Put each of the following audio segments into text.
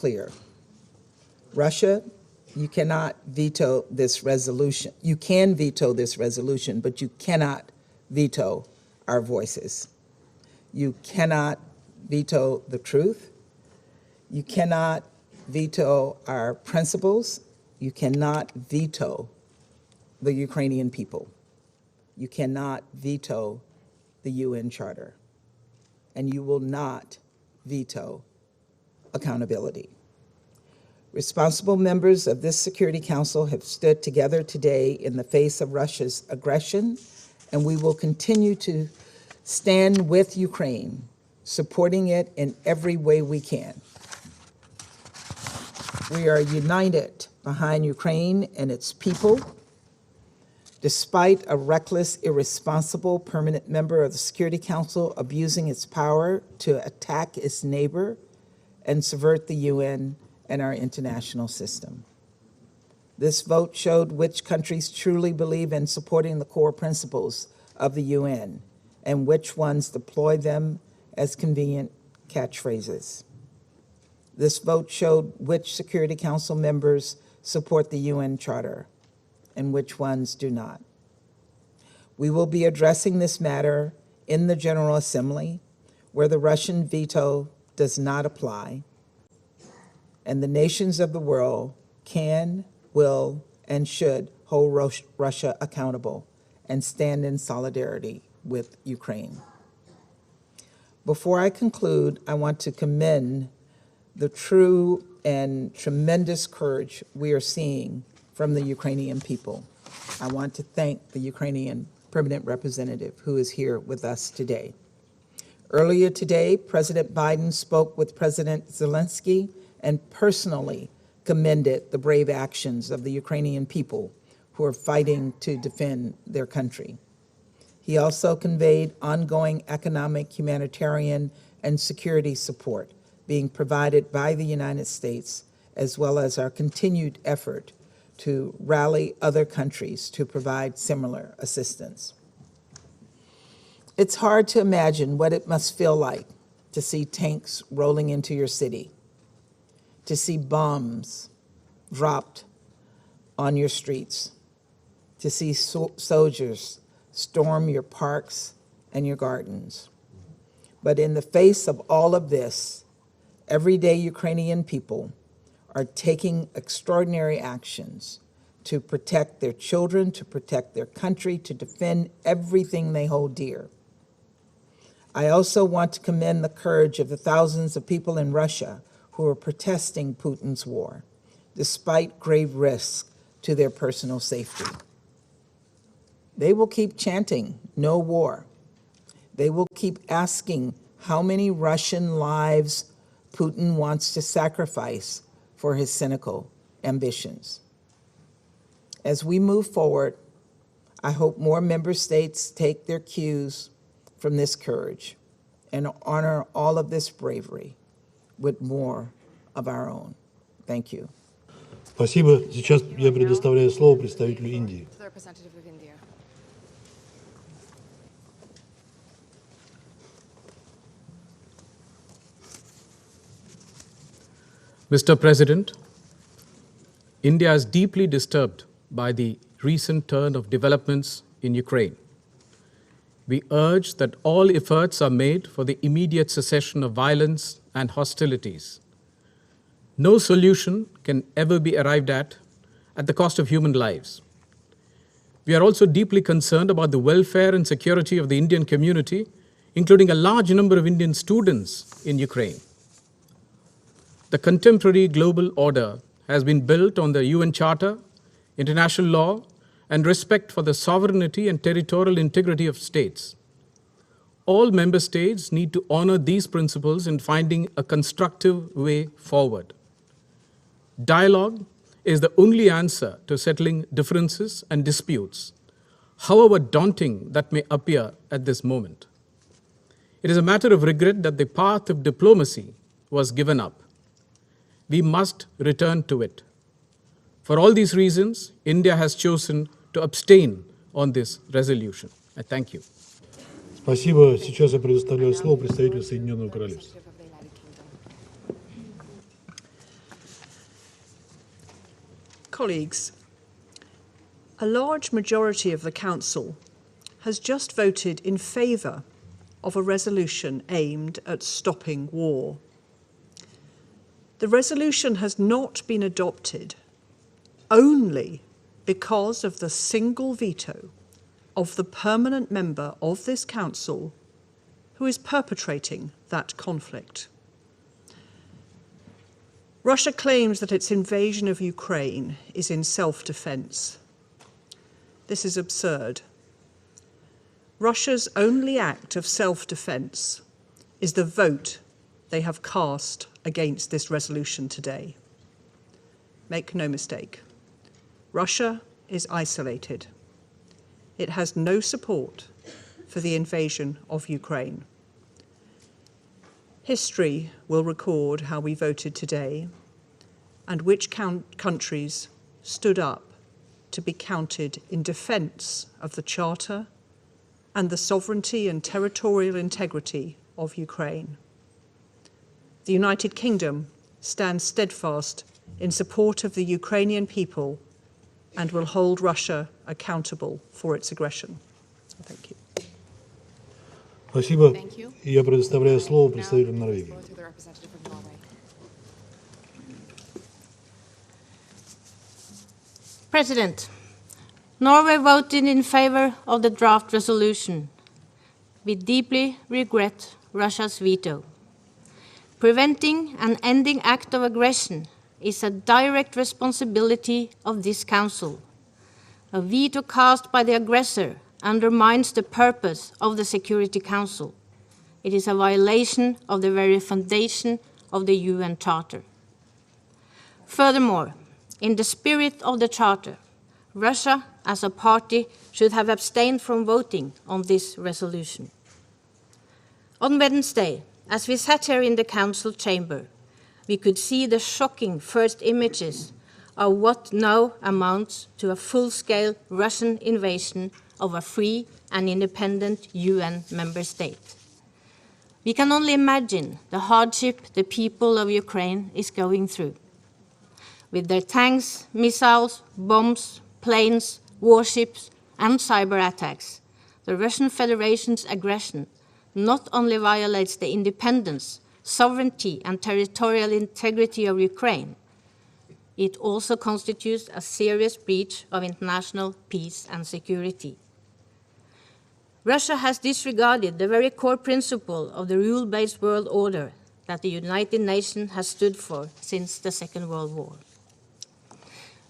clear. Russia, you cannot veto this resolution. You can veto this resolution, but you cannot veto our voices. You cannot veto the truth. You cannot veto our principles. You cannot veto the Ukrainian people. You cannot veto the UN Charter. And you will not veto accountability. Responsible members of this Security Council have stood together today in the face of Russia's aggression, and we will continue to stand with Ukraine, supporting it in every way we can. We are united behind Ukraine and its people. Despite a reckless, irresponsible permanent member of the Security Council abusing its power to attack its neighbor and subvert the UN and our international system. This vote showed which countries truly believe in supporting the core principles of the UN and which ones deploy them as convenient catchphrases. This vote showed which Security Council members support the UN Charter and which ones do not. We will be addressing this matter in the General Assembly, where the Russian veto does not apply, and the nations of the world can, will, and should hold Russia accountable and stand in solidarity with Ukraine. Before I conclude, I want to commend the true and tremendous courage we are seeing from the Ukrainian people. I want to thank the Ukrainian permanent representative who is here with us today. Earlier today, President Biden spoke with President Zelensky and personally commended the brave actions of the Ukrainian people who are fighting to defend their country. He also conveyed ongoing economic, humanitarian, and security support being provided by the United States, as well as our continued effort to rally other countries to provide similar assistance. It's hard to imagine what it must feel like to see tanks rolling into your city, to see bombs dropped on your streets, to see soldiers storm your parks and your gardens. But in the face of all of this, everyday Ukrainian people are taking extraordinary actions to protect their children, to protect their country, to defend everything they hold dear. I also want to commend the courage of the thousands of people in Russia who are protesting Putin's war, despite grave risks to their personal safety. They will keep chanting, "No war." They will keep asking how many Russian lives Putin wants to sacrifice for his cynical ambitions. As we move forward, I hope more member states take their cues from this courage and honor all of this bravery with more of our own. Thank you. Спасибо. Сейчас я предоставляю слово представителю Индии. Mr. President, India is deeply disturbed by the recent turn of developments in Ukraine. We urge that all efforts are made for the immediate cessation of violence and hostilities. No solution can ever be arrived at the cost of human lives. We are also deeply concerned about the welfare and security of the Indian community, including a large number of Indian students in Ukraine. The contemporary global order has been built on the UN Charter, international law, and respect for the sovereignty and territorial integrity of states. All member states need to honor these principles in finding a constructive way forward. Dialogue is the only answer to settling differences and disputes, however daunting that may appear at this moment. It is a matter of regret that the path of diplomacy was given up. We must return to it. For all these reasons, India has chosen to abstain on this resolution. I thank you. Спасибо. Сейчас я предоставляю слово представителю Соединенного Королевства. Colleagues, a large majority of the Council has just voted in favour of a resolution aimed at stopping war. The resolution has not been adopted only because of the single veto of the permanent member of this Council who is perpetrating that conflict. Russia claims that its invasion of Ukraine is in self-defense. This is absurd. Russia's only act of self-defense is the vote they have cast against this resolution today. Make no mistake, Russia is isolated. It has no support for the invasion of Ukraine. History will record how we voted today and which countries stood up to be counted in defence of the Charter and the sovereignty and territorial integrity of Ukraine. The United Kingdom stands steadfast in support of the Ukrainian people and will hold Russia accountable for its aggression. Thank you. Спасибо. Thank you. И я предоставляю слово Now, представителю Норвегии. floor to the representative of Norway. President, Norway voted in favor of the draft resolution. We deeply regret Russia's veto. Preventing an ending act of aggression is a direct responsibility of this Council. A veto cast by the aggressor undermines the purpose of the Security Council. It is a violation of the very foundation of the UN Charter. Furthermore, in the spirit of the Charter, Russia, as a party, should have abstained from voting on this resolution. On Wednesday, as we sat here in the Council chamber, we could see the shocking first images of what now amounts to a full-scale Russian invasion of a free and independent UN member state. We can only imagine the hardship the people of Ukraine is going through. With their tanks, missiles, bombs, planes, warships, and cyber attacks, the Russian Federation's aggression not only violates the independence, sovereignty, and territorial integrity of Ukraine, it also constitutes a serious breach of international peace and security. Russia has disregarded the very core principle of the rule-based world order that the United Nations has stood for since the Second World War.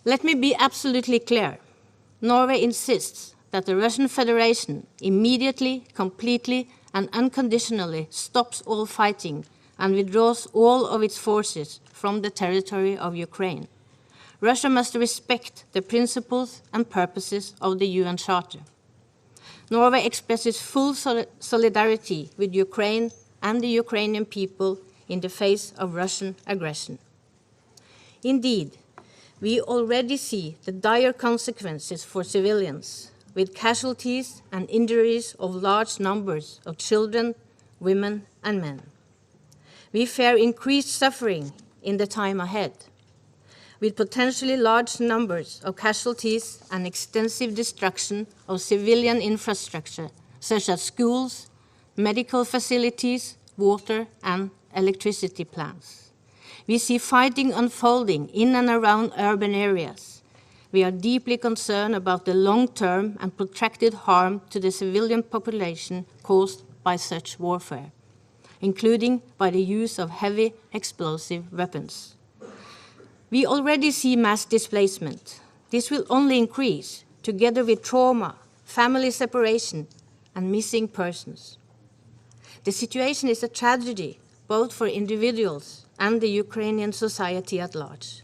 Let me be absolutely clear. Norway insists that the Russian Federation immediately, completely, and unconditionally stops all fighting and withdraws all of its forces from the territory of Ukraine. Russia must respect the principles and purposes of the UN Charter. Norway expresses full solidarity with Ukraine and the Ukrainian people in the face of Russian aggression. Indeed, we already see the dire consequences for civilians, with casualties and injuries of large numbers of children, women, and men. We fear increased suffering in the time ahead, with potentially large numbers of casualties and extensive destruction of civilian infrastructure, such as schools, medical facilities, water, and electricity plants. We see fighting unfolding in and around urban areas. We are deeply concerned about the long-term and protracted harm to the civilian population caused by such warfare, including by the use of heavy explosive weapons. We already see mass displacement. This will only increase, together with trauma, family separation, and missing persons. The situation is a tragedy, both for individuals and the Ukrainian society at large.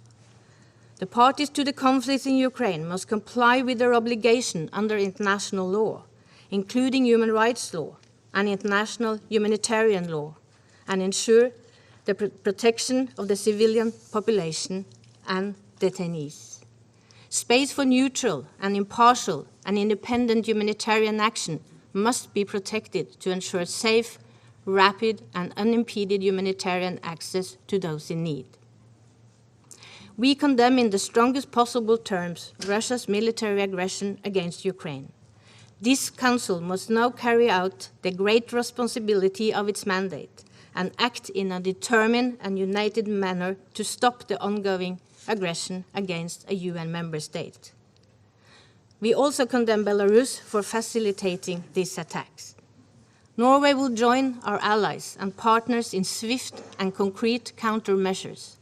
The parties to the conflict in Ukraine must comply with their obligation under international law, including human rights law and international humanitarian law, and ensure the protection of the civilian population and detainees. Space for neutral and impartial and independent humanitarian action must be protected to ensure safe, rapid, and unimpeded humanitarian access to those in need. We condemn in the strongest possible terms Russia's military aggression against Ukraine. This Council must now carry out the great responsibility of its mandate and act in a determined and united manner to stop the ongoing aggression against a UN member state. We also condemn Belarus for facilitating these attacks. Norway will join our allies and partners in swift and concrete countermeasures.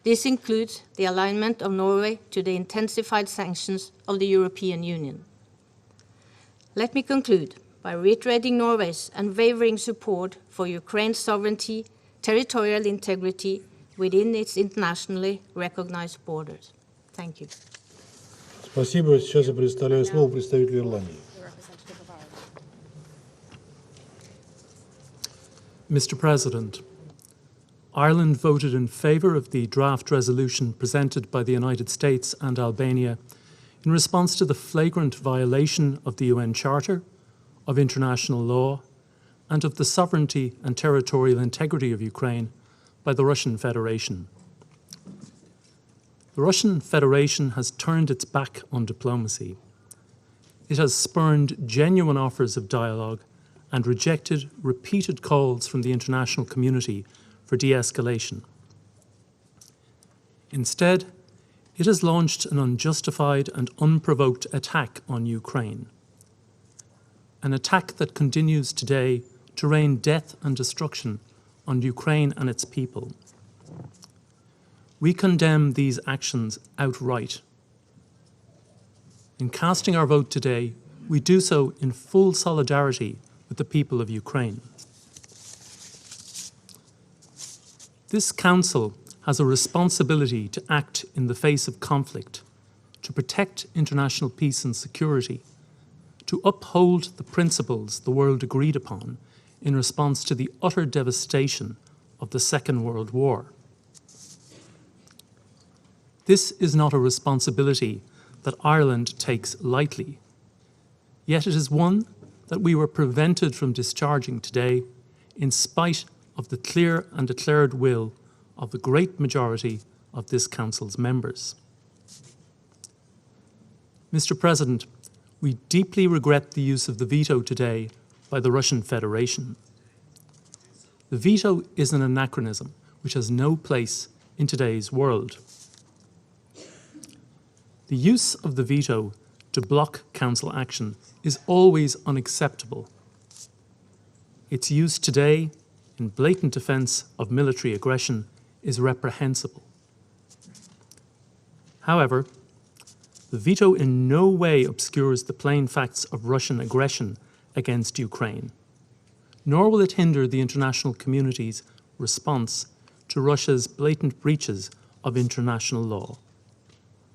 This includes the alignment of Norway to the intensified sanctions of the European Union. Let me conclude by reiterating Norway's unwavering support for Ukraine's sovereignty, territorial integrity within its internationally recognized borders. Thank you. Спасибо. Сейчас я предоставляю слово представителю Ирландии. Mr. President, Ireland voted in favour of the draft resolution presented by the United States and Albania in response to the flagrant violation of the UN Charter, of international law, and of the sovereignty and territorial integrity of Ukraine by the Russian Federation. The Russian Federation has turned its back on diplomacy. It has spurned genuine offers of dialogue and rejected repeated calls from the international community for de-escalation. Instead, it has launched an unjustified and unprovoked attack on Ukraine, an attack that continues today to rain death and destruction on Ukraine and its people. We condemn these actions outright. In casting our vote today, we do so in full solidarity with the people of Ukraine. This Council has a responsibility to act in the face of conflict, to protect international peace and security, to uphold the principles the world agreed upon in response to the utter devastation of the Second World War. This is not a responsibility that Ireland takes lightly, yet it is one that we were prevented from discharging today in spite of the clear and declared will of the great majority of this Council's members. Mr. President, we deeply regret the use of the veto today by the Russian Federation. The veto is an anachronism which has no place in today's world. The use of the veto to block Council action is always unacceptable. Its use today in blatant defence of military aggression is reprehensible. However, the veto in no way obscures the plain facts of Russian aggression against Ukraine, nor will it hinder the international community's response to Russia's blatant breaches of international law,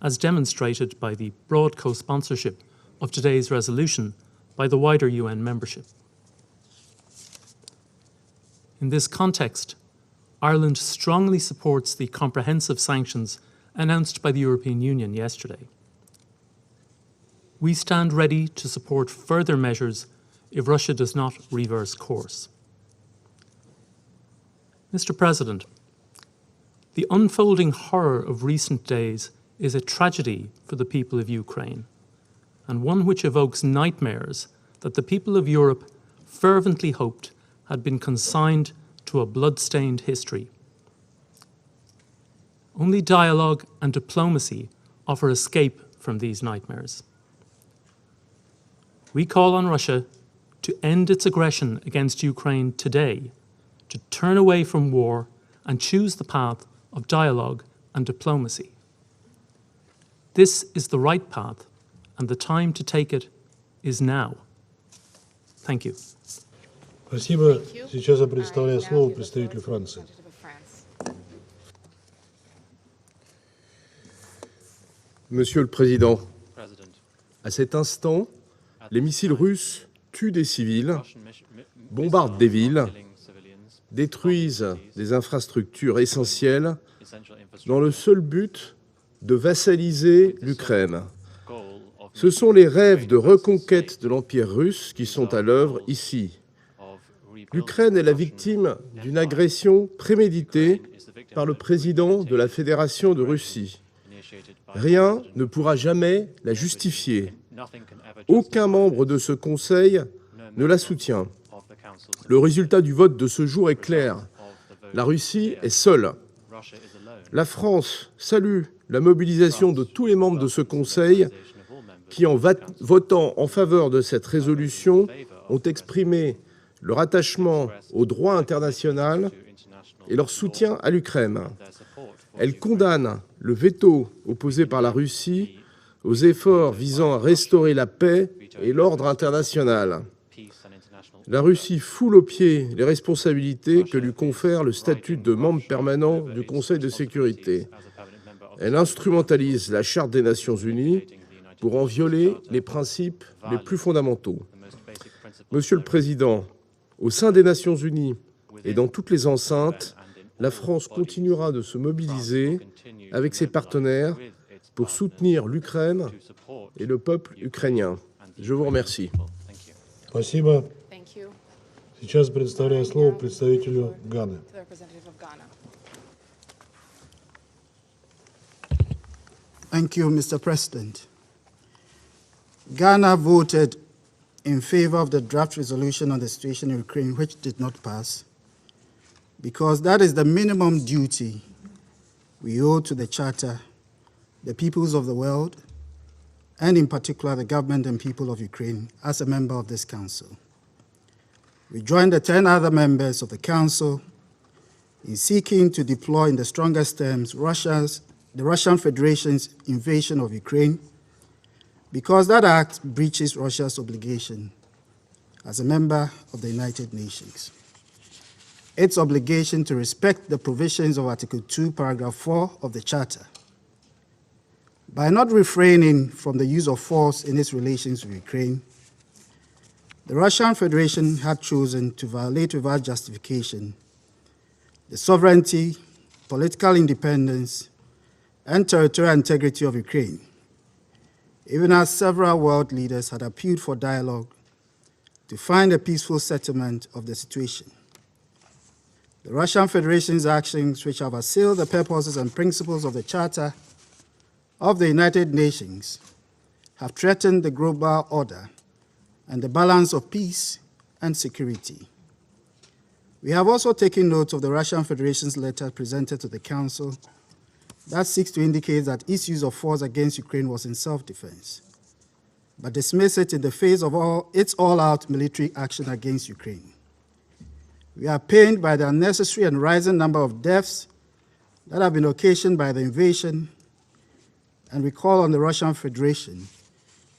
as demonstrated by the broad co-sponsorship of today's resolution by the wider UN membership. In this context, Ireland strongly supports the comprehensive sanctions announced by the European Union yesterday. We stand ready to support further measures if Russia does not reverse course. Mr. President, the unfolding horror of recent days is a tragedy for the people of Ukraine, and one which evokes nightmares that the people of Europe fervently hoped had been consigned to a blood-stained history. Only dialogue and diplomacy offer escape from these nightmares. We call on Russia to end its aggression against Ukraine today, to turn away from war and choose the path of dialogue and diplomacy. This is the right path, and the time to take it is now. Thank you. Спасибо. Сейчас я предоставляю слово представителю Франции. Monsieur le Président, à cet instant, les missiles russes tuent des civils, bombardent des villes, détruisent des infrastructures essentielles dans le seul but de vassaliser l'Ukraine. Ce sont les rêves de reconquête de l'Empire russe qui sont à l'œuvre ici. L'Ukraine est la victime d'une agression préméditée par le président de la Fédération de Russie. Rien ne pourra jamais la justifier. Aucun membre de ce Conseil ne la soutient. Le résultat du vote de ce jour est clair. La Russie est seule. La France salue la mobilisation de tous les membres de ce Conseil qui, en votant en faveur de cette résolution, ont exprimé leur attachement au droit international et leur soutien à l'Ukraine. Elle condamne le veto opposé par la Russie aux efforts visant à restaurer la paix et l'ordre international. La Russie foule aux pieds les responsabilités que lui confère le statut de membre permanent du Conseil de sécurité. Elle instrumentalise la Charte des Nations Unies pour en violer les principes les plus fondamentaux. Monsieur le Président, au sein des Nations Unies et dans toutes les enceintes, la France continuera de se mobiliser avec ses partenaires pour soutenir l'Ukraine et le peuple ukrainien. Je vous remercie. Спасибо. Сейчас предоставляю слово представителю Ганы. Thank you, Mr. President. Ghana voted in favor of the draft resolution on the situation in Ukraine, which did not pass, because that is the minimum duty we owe to the Charter, the peoples of the world, and in particular the government and people of Ukraine as a member of this Council. We joined the 10 other members of the Council in seeking to deploy in the strongest terms the Russian Federation's invasion of Ukraine, because that act breaches Russia's obligation as a member of the United Nations. Its obligation to respect the provisions of Article 2, Paragraph 4 of the Charter. By not refraining from the use of force in its relations with Ukraine, the Russian Federation had chosen to violate without justification the sovereignty, political independence, and territorial integrity of Ukraine, even as several world leaders had appealed for dialogue to find a peaceful settlement of the situation. The Russian Federation's actions, which have assailed the purposes and principles of the Charter of the United Nations, have threatened the global order and the balance of peace and security. We have also taken note of the Russian Federation's letter presented to the Council that seeks to indicate that its use of force against Ukraine was in self-defense, but dismiss it in the face of its all-out military action against Ukraine. We are pained by the unnecessary and rising number of deaths that have been occasioned by the invasion, and we call on the Russian Federation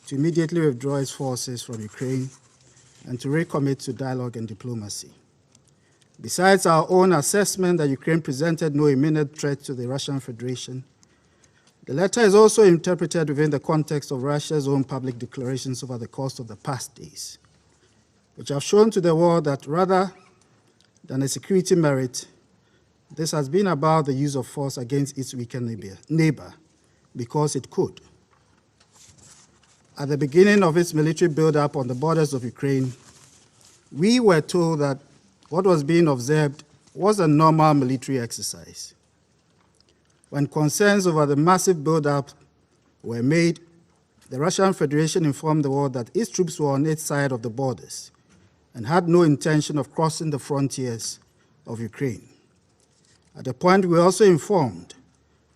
to immediately withdraw its forces from Ukraine and to recommit to dialogue and diplomacy. Besides our own assessment that Ukraine presented no imminent threat to the Russian Federation, the letter is also interpreted within the context of Russia's own public declarations over the course of the past days, which have shown to the world that rather than a security merit, this has been about the use of force against its weakened neighbor because it could. At the beginning of its military buildup on the borders of Ukraine, we were told that what was being observed was a normal military exercise. When concerns over the massive buildup were made, the Russian Federation informed the world that its troops were on its side of the borders and had no intention of crossing the frontiers of Ukraine. At the point, we were also informed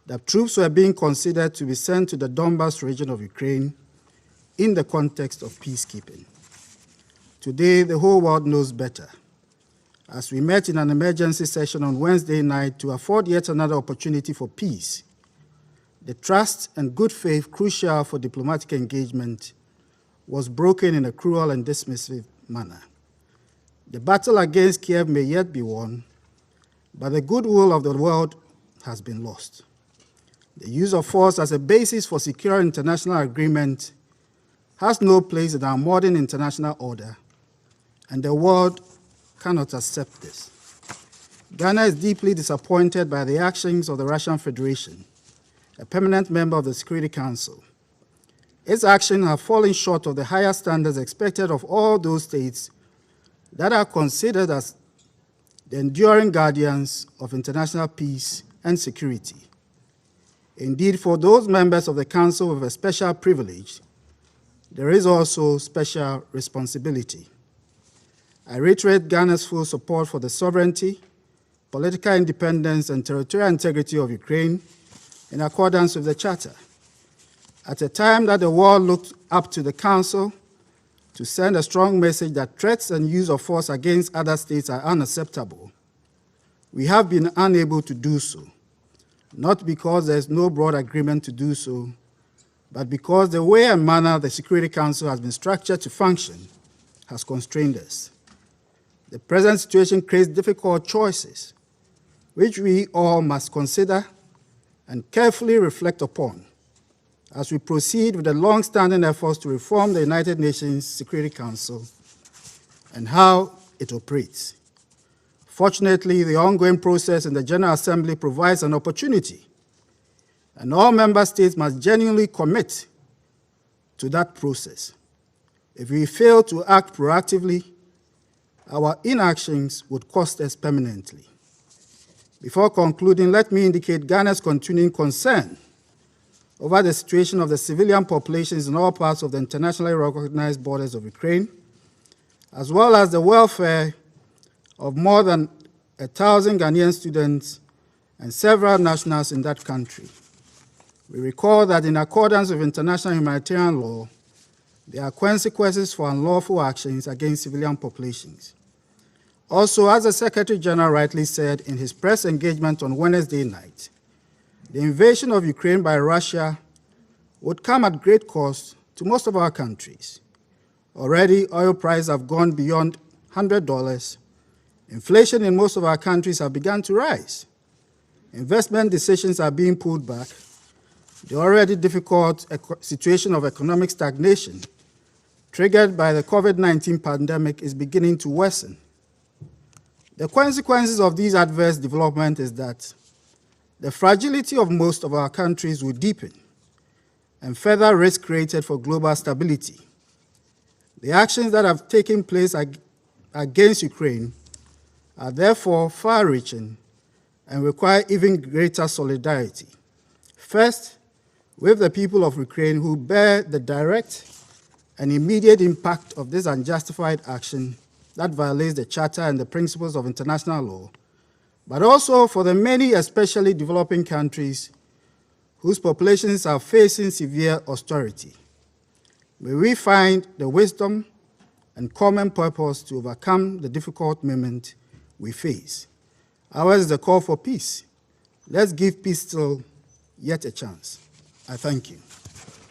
that troops were being considered to be sent to the Donbas region of Ukraine in the context of peacekeeping. Today, the whole world knows better. As we met in an emergency session on Wednesday night to afford yet another opportunity for peace, the trust and good faith crucial for diplomatic engagement was broken in a cruel and dismissive manner. The battle against Kiev may yet be won, but the goodwill of the world has been lost. The use of force as a basis for secure international agreement has no place in our modern international order, and the world cannot accept this. Ghana is deeply disappointed by the actions of the Russian Federation, a permanent member of the Security Council. Its actions have fallen short of the higher standards expected of all those states that are considered as the enduring guardians of international peace and security. Indeed, for those members of the Council with a special privilege, there is also special responsibility. I reiterate Ghana's full support for the sovereignty, political independence, and territorial integrity of Ukraine in accordance with the Charter. At a time that the world looked up to the Council to send a strong message that threats and use of force against other states are unacceptable, we have been unable to do so, not because there is no broad agreement to do so, but because the way and manner the Security Council has been structured to function has constrained us. The present situation creates difficult choices, which we all must consider and carefully reflect upon as we proceed with the long-standing efforts to reform the United Nations Security Council and how it operates. Fortunately, the ongoing process in the General Assembly provides an opportunity, and all member states must genuinely commit to that process. If we fail to act proactively, our inactions would cost us permanently. Before concluding, let me indicate Ghana's continuing concern over the situation of the civilian populations in all parts of the internationally recognized borders of Ukraine, as well as the welfare of more than 1,000 Ghanaian students and several nationals in that country. We recall that in accordance with international humanitarian law, there are consequences for unlawful actions against civilian populations. Also, as the Secretary General rightly said in his press engagement on Wednesday night, the invasion of Ukraine by Russia would come at great cost to most of our countries. Already, oil prices have gone beyond $100. Inflation in most of our countries have begun to rise. Investment decisions are being pulled back. The already difficult situation of economic stagnation triggered by the COVID-19 pandemic is beginning to worsen. The consequences of these adverse developments is that the fragility of most of our countries will deepen and further risk created for global stability. The actions that have taken place against Ukraine are therefore far-reaching and require even greater solidarity. First, with the people of Ukraine who bear the direct and immediate impact of this unjustified action that violates the Charter and the principles of international law, but also for the many, especially developing countries, whose populations are facing severe austerity. May we find the wisdom and common purpose to overcome the difficult moment we face. Ours is the call for peace. Let's give peace still yet a chance. I thank you.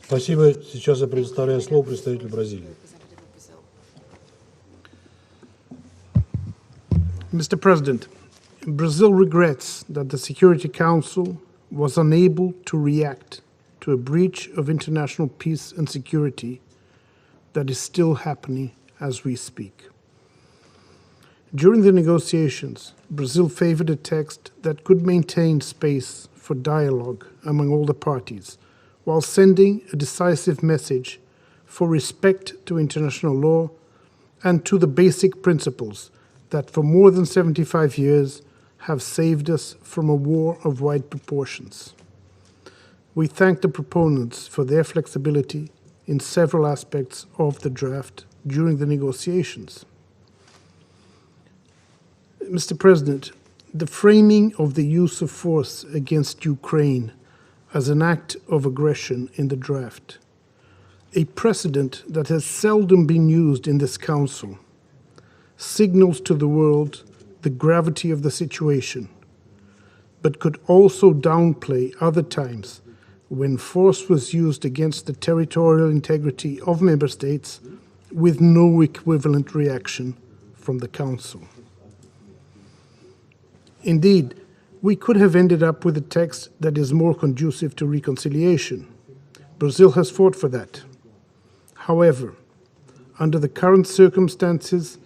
Спасибо. Сейчас я предоставляю слово представителю Бразилии. Mr. President, Brazil regrets that the Security Council was unable to react to a breach of international peace and security that is still happening as we speak. During the negotiations, Brazil favored a text that could maintain space for dialogue among all the parties, while sending a decisive message for respect to international law and to the basic principles that for more than 75 years have saved us from a war of wide proportions. We thank the proponents for their flexibility in several aspects of the draft during the negotiations. Mr. President, the framing of the use of force against Ukraine as an act of aggression in the draft, a precedent that has seldom been used in this Council, signals to the world the gravity of the situation, but could also downplay other times when force was used against the territorial integrity of member states with no equivalent reaction from the Council. Indeed, we could have ended up with a text that is more conducive to reconciliation. Brazil has fought for that. However, under the current circumstances,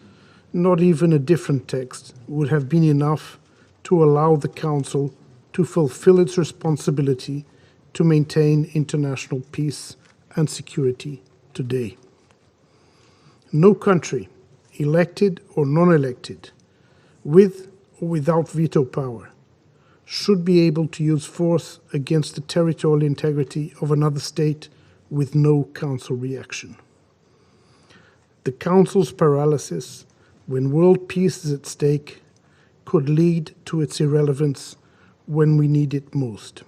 not even a different text would have been enough to allow the Council to fulfill its responsibility to maintain international peace and security today. No country, elected or non-elected, with or without veto power, should be able to use force against the territorial integrity of another state with no Council reaction. The Council's paralysis, when world peace is at stake, could lead to its irrelevance when we need it most.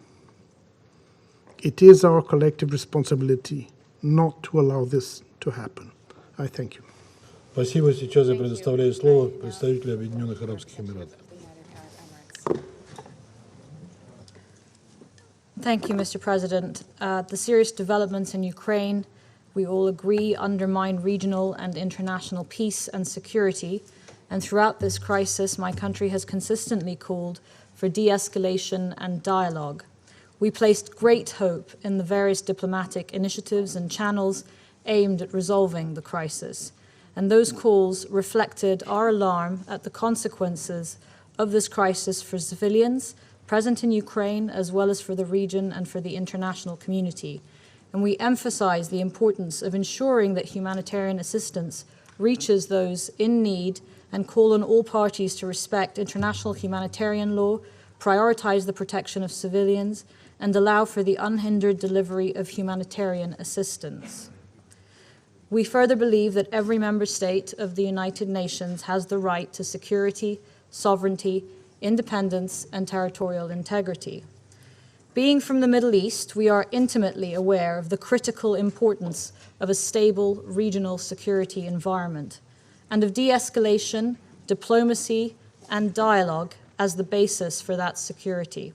It is our collective responsibility not to allow this to happen. I thank you. Спасибо. Сейчас я предоставляю слово представителю Объединенных Арабских Эмиратов. Thank you, Mr. President. The serious developments in Ukraine, we all agree, undermine regional and international peace and security. And throughout this crisis, my country has consistently called for de-escalation and dialogue. We placed great hope in the various diplomatic initiatives and channels aimed at resolving the crisis. And those calls reflected our alarm at the consequences of this crisis for civilians present in Ukraine, as well as for the region and for the international community. And we emphasize the importance of ensuring that humanitarian assistance reaches those in need and call on all parties to respect international humanitarian law, prioritize the protection of civilians, and allow for the unhindered delivery of humanitarian assistance. We further believe that every member state of the United Nations has the right to security, sovereignty, independence, and territorial integrity. Being from the Middle East, we are intimately aware of the critical importance of a stable regional security environment and of de-escalation, diplomacy, and dialogue as the basis for that security.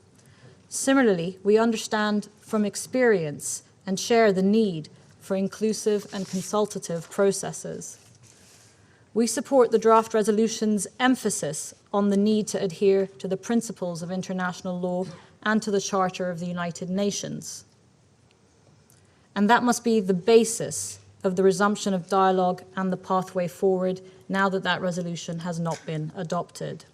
Similarly, we understand from experience and share the need for inclusive and consultative processes. We support the draft resolution's emphasis on the need to adhere to the principles of international law and to the Charter of the United Nations. And that must be the basis of the resumption of dialogue and the pathway forward now that that resolution has not been adopted.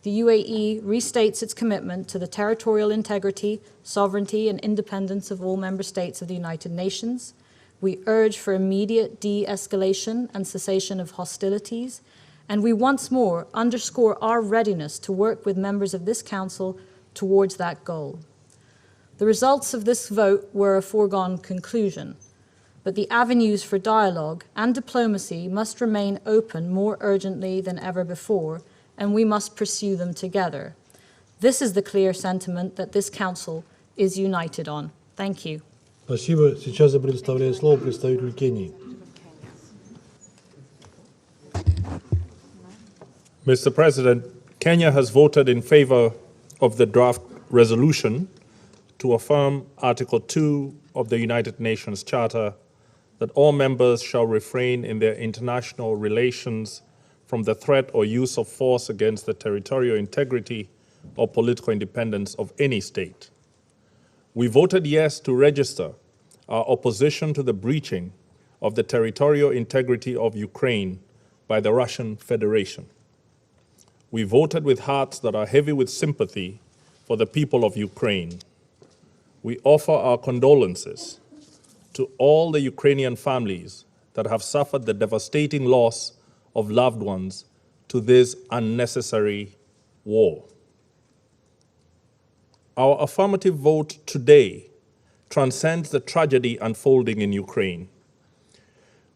The UAE restates its commitment to the territorial integrity, sovereignty, and independence of all member states of the United Nations. We urge for immediate de-escalation and cessation of hostilities, and we once more underscore our readiness to work with members of this Council towards that goal. The results of this vote were a foregone conclusion, but the avenues for dialogue and diplomacy must remain open more urgently than ever before, and we must pursue them together. This is the clear sentiment that this Council is united on. Thank you. Спасибо. Сейчас я предоставляю слово представителю Кении. Mr. President, Kenya has voted in favor of the draft resolution to affirm Article 2 of the United Nations Charter that all members shall refrain in their international relations from the threat or use of force against the territorial integrity or political independence of any state. We voted yes to register our opposition to the breaching of the territorial integrity of Ukraine by the Russian Federation. We voted with hearts that are heavy with sympathy for the people of Ukraine. We offer our condolences to all the Ukrainian families that have suffered the devastating loss of loved ones to this unnecessary war. Our affirmative vote today transcends the tragedy unfolding in Ukraine.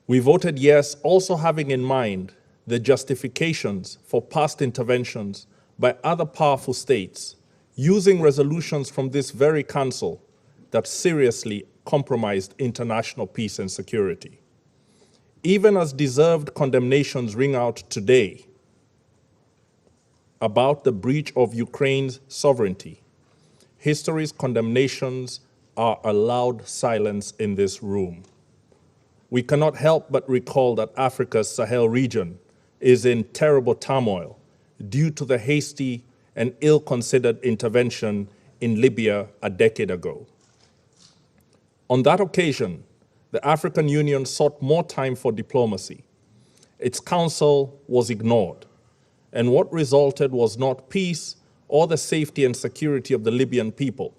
We voted yes, also having in mind the justifications for past interventions by other powerful states using resolutions from this very Council that seriously compromised international peace and security. Even as deserved condemnations ring out today about the breach of Ukraine's sovereignty, history's condemnations are a loud silence in this room. We cannot help but recall that Africa's Sahel region is in terrible turmoil due to the hasty and ill-considered intervention in Libya a decade ago. On that occasion, the African Union sought more time for diplomacy. Its counsel was ignored, and what resulted was not peace or the safety and security of the Libyan people.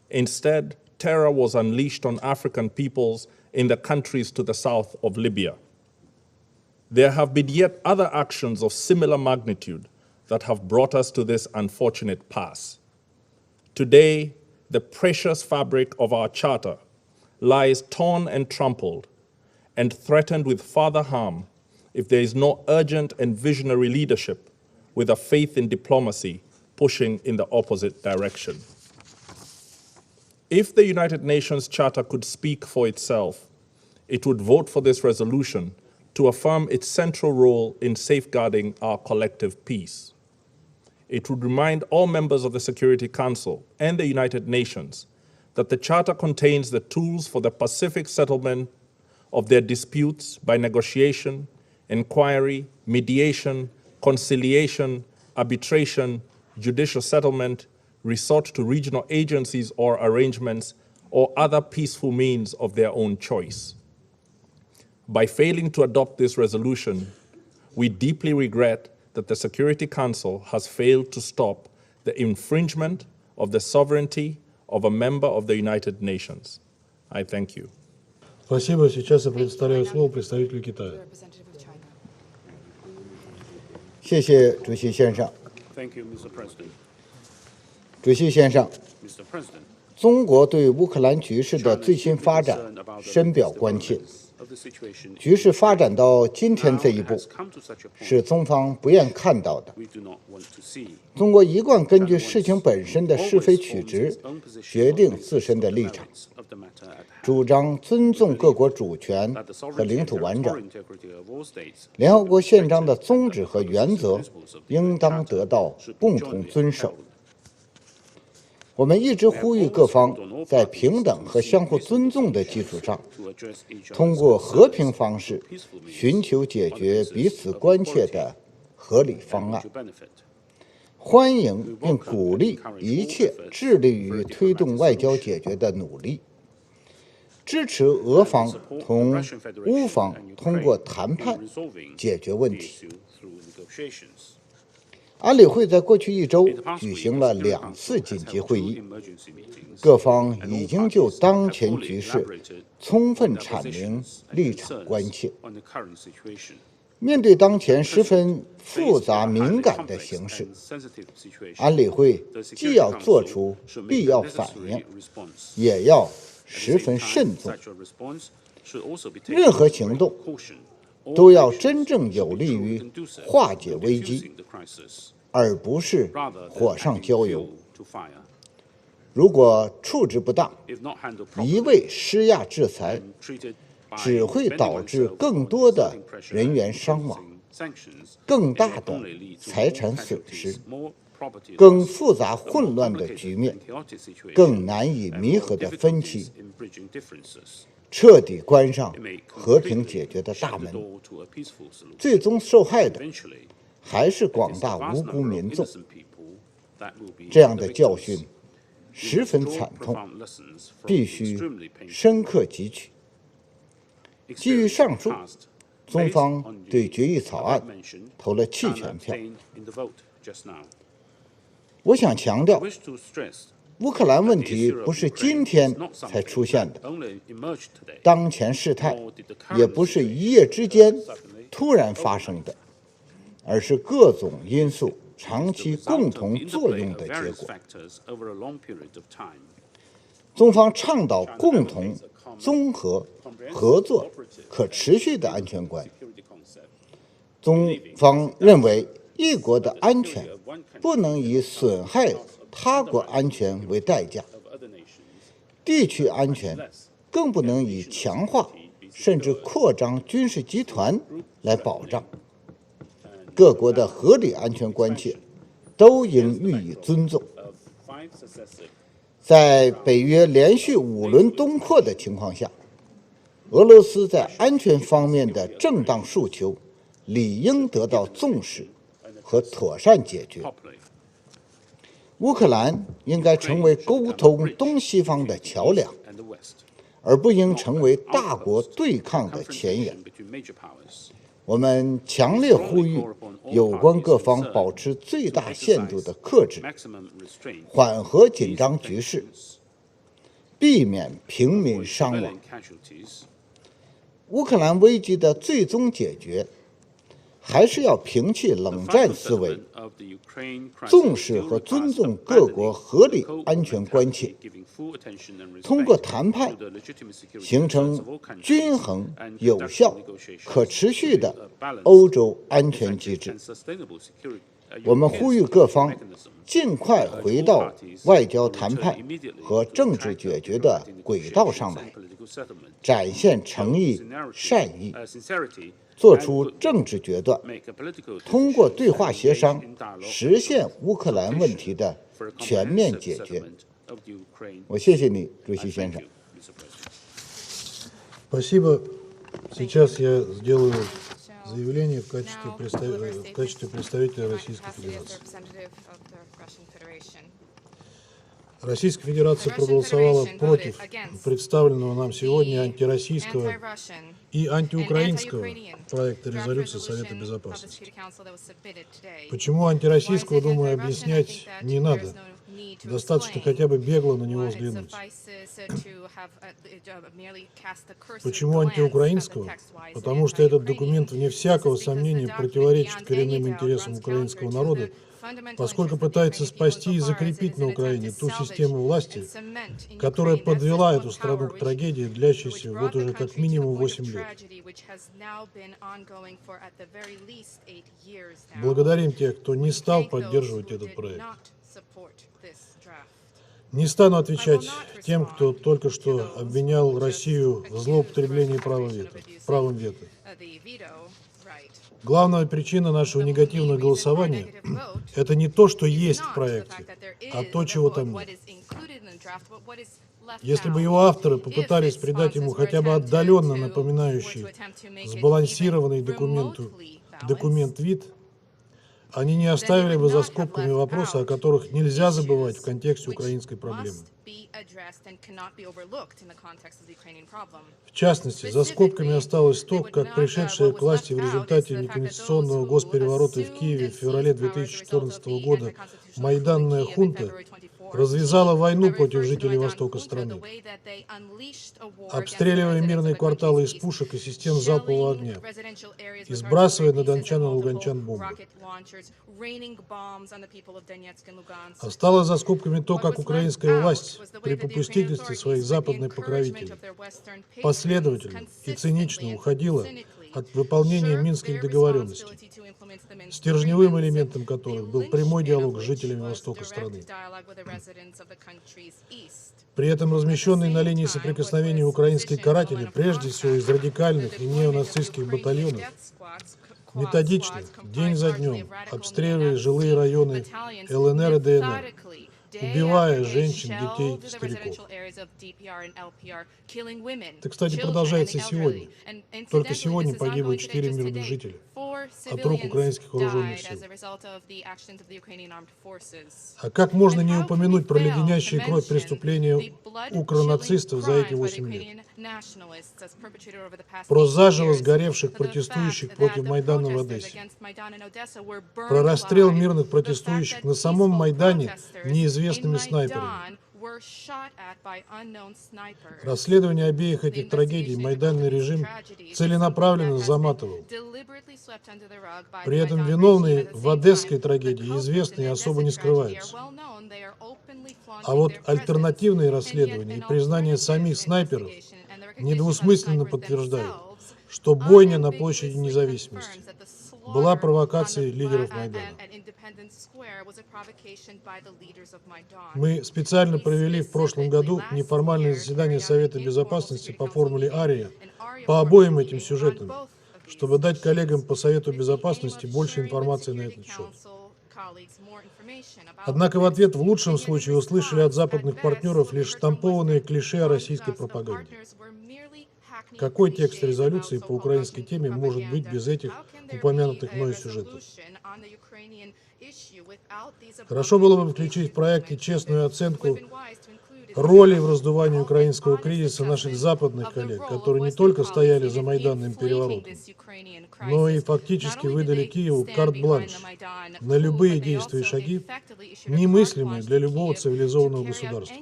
Instead, terror was unleashed on African peoples in the countries to the south of Libya. There have been yet other actions of similar magnitude that have brought us to this unfortunate pass. Today, the precious fabric of our charter lies torn and trampled and threatened with further harm if there is no urgent and visionary leadership with a faith in diplomacy pushing in the opposite direction. If the United Nations Charter could speak for itself, it would vote for this resolution to affirm its central role in safeguarding our collective peace. It would remind all members of the Security Council and the United Nations that the Charter contains the tools for the pacific settlement of their disputes by negotiation, inquiry, mediation, conciliation, arbitration, judicial settlement, resort to regional agencies or arrangements, or other peaceful means of their own choice. By failing to adopt this resolution, we deeply regret that the Security Council has failed to stop the infringement of the sovereignty of a member of the United Nations. I thank you. Спасибо. Сейчас я предоставляю слово представителю Китая. 谢谢主席先生。 Thank you, Mr. President. 主席先生， Mr. President, 中国对乌克兰局势的最新发展深表关切。 of the situation 局势发展到今天这一步， has come to such a point 是中方不愿看到的。 we do not want to see. 中国一贯根据事情本身的是非曲直，决定自身的立场， Of the matter at hand, 主張尊重各国主权 that the 和 sovereignty 领 and 土完整。 integrity of all states 联合国宪章的宗旨和原则应当得到共同遵守。我们一直呼吁各方在平等和相互尊重的基础上， to address each 通过和平方式寻求解决彼此关切的合理方案。 to benefit. 欢迎并鼓励一切致力于推动外交解决的努力，支持俄方同乌方通过谈判解决问题。 Issue through negotiations. 安理会在过去一周举行了2次紧急会议， Emergency meetings 各方已经就当前局势充分阐明立场关切。 on the current situation. 面对当前十分复杂敏感的形势， Sensitive situation. 安理会既要做出必要反应， 也要十分慎重。 Such a response should also be taken 任何行动 caution. 都要真正有利于化解危机， Diffusing the crisis 而不是 rather than 火上 adding 浇油。 fuel to fire. 如果处置不当， If not handled 一 properly 味施压制裁， and treated by 只会导致更多的人员伤亡， sanctions, 更 it 大 will 的 only lead to 财 more 产损 casualties, 失， more property 更 loss, 复杂 a more 混乱的 complicated 局面， and chaotic situation, 更难以 and 弥 more 合的分歧， difficulties in bridging differences. 彻底关上 It may 和平 completely 解决的 shut 大 the 门。 door to a peaceful solution. 最终受害的 Eventually, 还是 it 广 is 大 the 无 vast 辜 number 民 of 众。 innocent people that will be 这样 the 的教 victims. 训 We 十 must 分 draw 惨痛， profound lessons from 必须 extremely painful 深刻汲取。基于 experience 上述， past, 中 based 方 on 对 the 决议草案 above-mentioned 投了弃 and 权票。 obtained in the vote just now. 我想强调， I wish to stress 乌克兰 that 问 the 题 issue 不 of 是 Ukraine 今 is 天 not 才 something 出现 that 的， only emerged today. 当前事态 Nor did the current 也不是 situation 一夜之间突然发生的，而是各种因素长 the 期 result 共 of 同 the 作 interplay 用 of 的结 various 果。 factors over a long period of time. 中方倡导共同、综合、合作、可持续的安全观。 Security concept. 中方认为，一国的安全不能以损害他国安全为代价， Of other nations, 地区安全更不能以强化甚至扩张军事集团来保障。各国的合理安全关切都应予以尊重。 of 5 successive 在北约连续5轮东扩的情况下，俄罗斯在安全方面的正当诉求理应得到重视和妥善解决。 properly. 乌克兰应该成为沟通东西方的桥梁， And the West. 而不应成为大国对抗的前沿。 Confrontation between major powers. 我们强烈呼吁有关各方保持最大限度的克制， Maximum restraint. 缓和紧张局势，避免平民伤亡。 Civilian casualties. 乌克兰危机的最终解决，还是要摒弃冷战思维，重视和尊重各国合理安全关切，通过谈判形成均衡、有效、可持续的欧洲安全机制。我们呼吁各方尽快回到外交谈判和政治解决的轨道上来，展现诚意、善意，做出政治决断，通过对话协商实现乌克兰问题的全面解决。我谢谢你，主席先生。Спасибо. Сейчас я сделаю заявление в качестве представителя Российской Федерации. Российская Федерация проголосовала против представленного нам сегодня антироссийского и антиукраинского проекта резолюции Совета Безопасности. Почему антироссийского, думаю, объяснять не надо. Достаточно хотя бы бегло на него взглянуть. Почему антиукраинского? Потому что этот документ, вне всякого сомнения, противоречит коренным интересам украинского народа, поскольку пытается спасти и закрепить на Украине ту систему власти, которая подвела эту страну к трагедии, длящейся вот уже как минимум 8 лет. Благодарим тех, кто не стал поддерживать этот проект. Не стану отвечать тем, кто только что обвинял Россию в злоупотреблении правом вето. Главная причина нашего негативного голосования – это не то, что есть в проекте, а то, чего там нет. Если бы его авторы попытались придать ему хотя бы отдаленно напоминающий сбалансированный документ-вид, они не оставили бы за скобками вопросы, о которых нельзя забывать в контексте украинской проблемы. В частности, за скобками осталось то, как пришедшая к власти в результате неконституционного госпереворота в Киеве в феврале 2014 года майданная хунта развязала войну против жителей востока страны, обстреливая мирные кварталы из пушек и систем залпового огня и сбрасывая на дончан и луганчан бомбы. Осталось за скобками то, как украинская власть при попустительстве своих западных покровителей последовательно и цинично уходила от выполнения минских договоренностей, стержневым элементом которых был прямой диалог с жителями востока страны. При этом размещенные на линии соприкосновения украинские каратели, прежде всего из радикальных и неонацистских батальонов, методично, день за днем, обстреливали жилые районы ЛНР и ДНР, убивая женщин, детей, стариков. Это, кстати, продолжается и сегодня. Только сегодня погибло 4 мирных жителя от рук украинских вооруженных сил. А как можно не упомянуть про леденящие кровь преступления укронацистов за эти 8 лет? Про заживо сгоревших протестующих против Майдана в Одессе? Про расстрел мирных протестующих на самом Майдане неизвестными снайперами? Расследование обеих этих трагедий майданный режим целенаправленно заматывал. При этом виновные в одесской трагедии известны и особо не скрываются. А вот альтернативные расследования и признание самих снайперов недвусмысленно подтверждают, что бойня на площади Независимости была провокацией лидеров Майдана. Мы специально провели в прошлом году неформальное заседание Совета Безопасности по формуле Ария по обоим этим сюжетам, чтобы дать коллегам по Совету Безопасности больше информации на этот счет. Однако в ответ в лучшем случае услышали от западных партнеров лишь штампованные клише о российской пропаганде. Какой текст резолюции по украинской теме может быть без этих упомянутых мною сюжетов? Хорошо было бы включить в проекте честную оценку роли в раздувании украинского кризиса наших западных коллег, которые не только стояли за майданным переворотом, но и фактически выдали Киеву карт-бланш на любые действия и шаги, немыслимые для любого цивилизованного государства.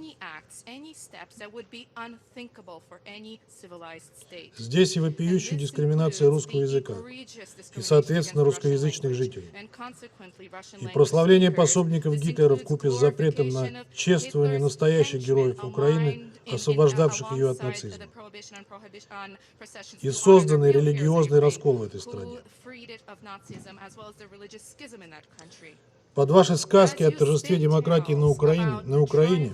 Здесь и вопиющая дискриминация русского языка и, соответственно, русскоязычных жителей. И прославление пособников Гитлера вкупе с запретом на чествование настоящих героев Украины, освобождавших ее от нацизма. И созданный религиозный раскол в этой стране. Под ваши сказки о торжестве демократии на Украине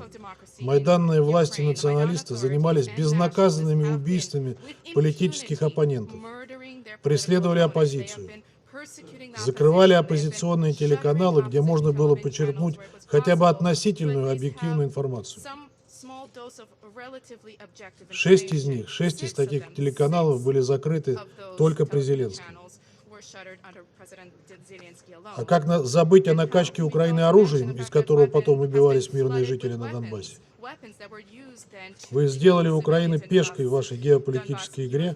майданные власти националисты занимались безнаказанными убийствами политических оппонентов, преследовали оппозицию, закрывали оппозиционные телеканалы, где можно было почерпнуть хотя бы относительную объективную информацию. 6 из таких телеканалов были закрыты только при Зеленском. А как забыть о накачке Украины оружием, из которого потом убивались мирные жители на Донбассе? Вы сделали Украину пешкой в вашей геополитической игре,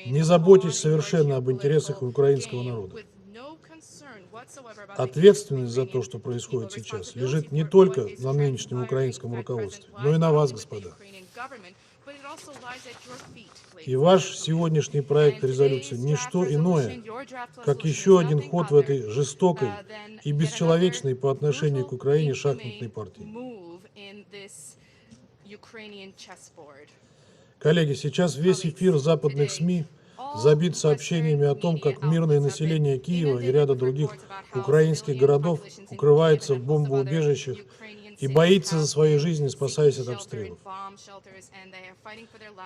не заботясь совершенно об интересах украинского народа. Ответственность за то, что происходит сейчас, лежит не только на нынешнем украинском руководстве, но и на вас, господа. И ваш сегодняшний проект резолюции – не что иное, как еще один ход в этой жестокой и бесчеловечной по отношению к Украине шахматной партии. Коллеги, сейчас весь эфир западных СМИ забит сообщениями о том, как мирное население Киева и ряда других украинских городов укрывается в бомбоубежищах и боится за свои жизни, спасаясь от обстрелов.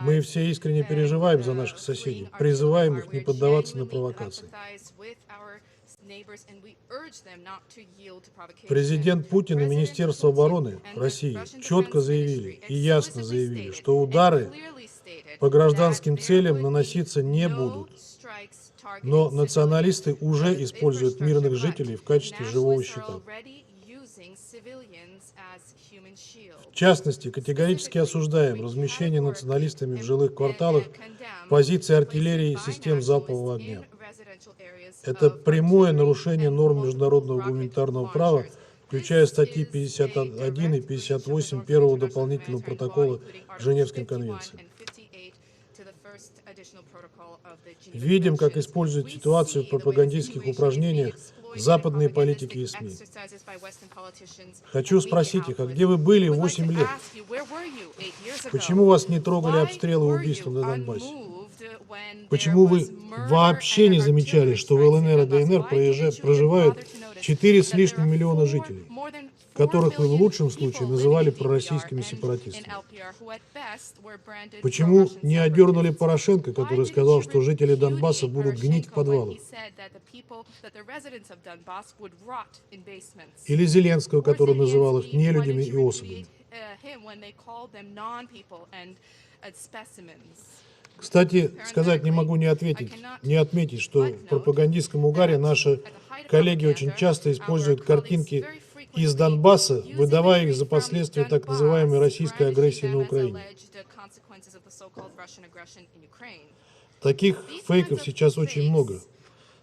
Мы все искренне переживаем за наших соседей, призываем их не поддаваться на провокации. Президент Путин и Министерство обороны России четко заявили и ясно заявили, что удары по гражданским целям наноситься не будут. Но националисты уже используют мирных жителей в качестве живого щита. В частности, категорически осуждаем размещение националистами в жилых кварталах позиций артиллерии и систем залпового огня. Это прямое нарушение норм международного гуманитарного права, включая статьи 51 и 58 первого дополнительного протокола к Женевским конвенциям. Видим, как используют ситуацию в пропагандистских упражнениях западные политики и СМИ. Хочу спросить их, а где вы были 8 лет? Почему вас не трогали обстрелы и убийства на Донбассе? Почему вы вообще не замечали, что в ЛНР и ДНР проживают 4 с лишним миллиона жителей, которых вы в лучшем случае называли пророссийскими сепаратистами? Почему не одернули Порошенко, который сказал, что жители Донбасса будут гнить в подвалах? Или Зеленского, который называл их нелюдями и особями? Кстати, сказать не могу не отметить, что в пропагандистском угаре наши коллеги очень часто используют картинки из Донбасса, выдавая их за последствия так называемой российской агрессии на Украине. Таких фейков сейчас очень много.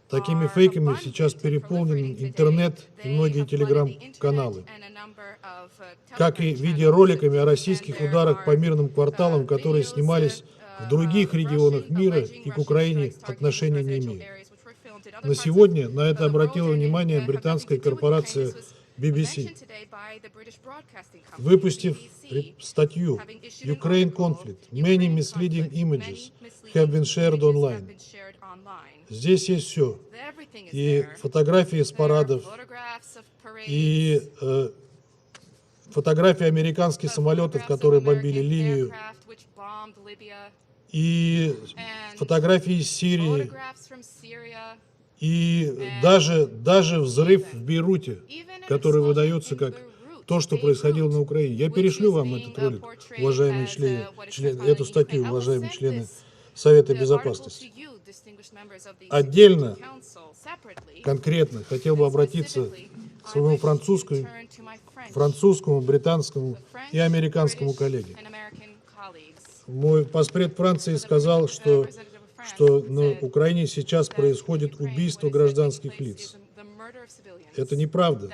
Такими фейками сейчас переполнен интернет и многие телеграм-каналы, как и видеороликами о российских ударах по мирным кварталам, которые снимались в других регионах мира и к Украине отношения не имеют. На сегодня на это обратила внимание британская корпорация BBC, выпустив статью «Ukraine conflict. Many misleading images have been shared online». Здесь есть все. И фотографии с парадов, и фотографии американских самолетов, которые бомбили Ливию, и фотографии из Сирии, и даже взрыв в Бейруте, который выдается как то, что происходило на Украине. Я перешлю вам этот ролик, уважаемые эту статью, уважаемые члены Совета Безопасности. Отдельно, конкретно, хотел бы обратиться к своему французскому, британскому и американскому коллеге. Мой поспред Франции сказал, что на Украине сейчас происходит убийство гражданских лиц. Это неправда.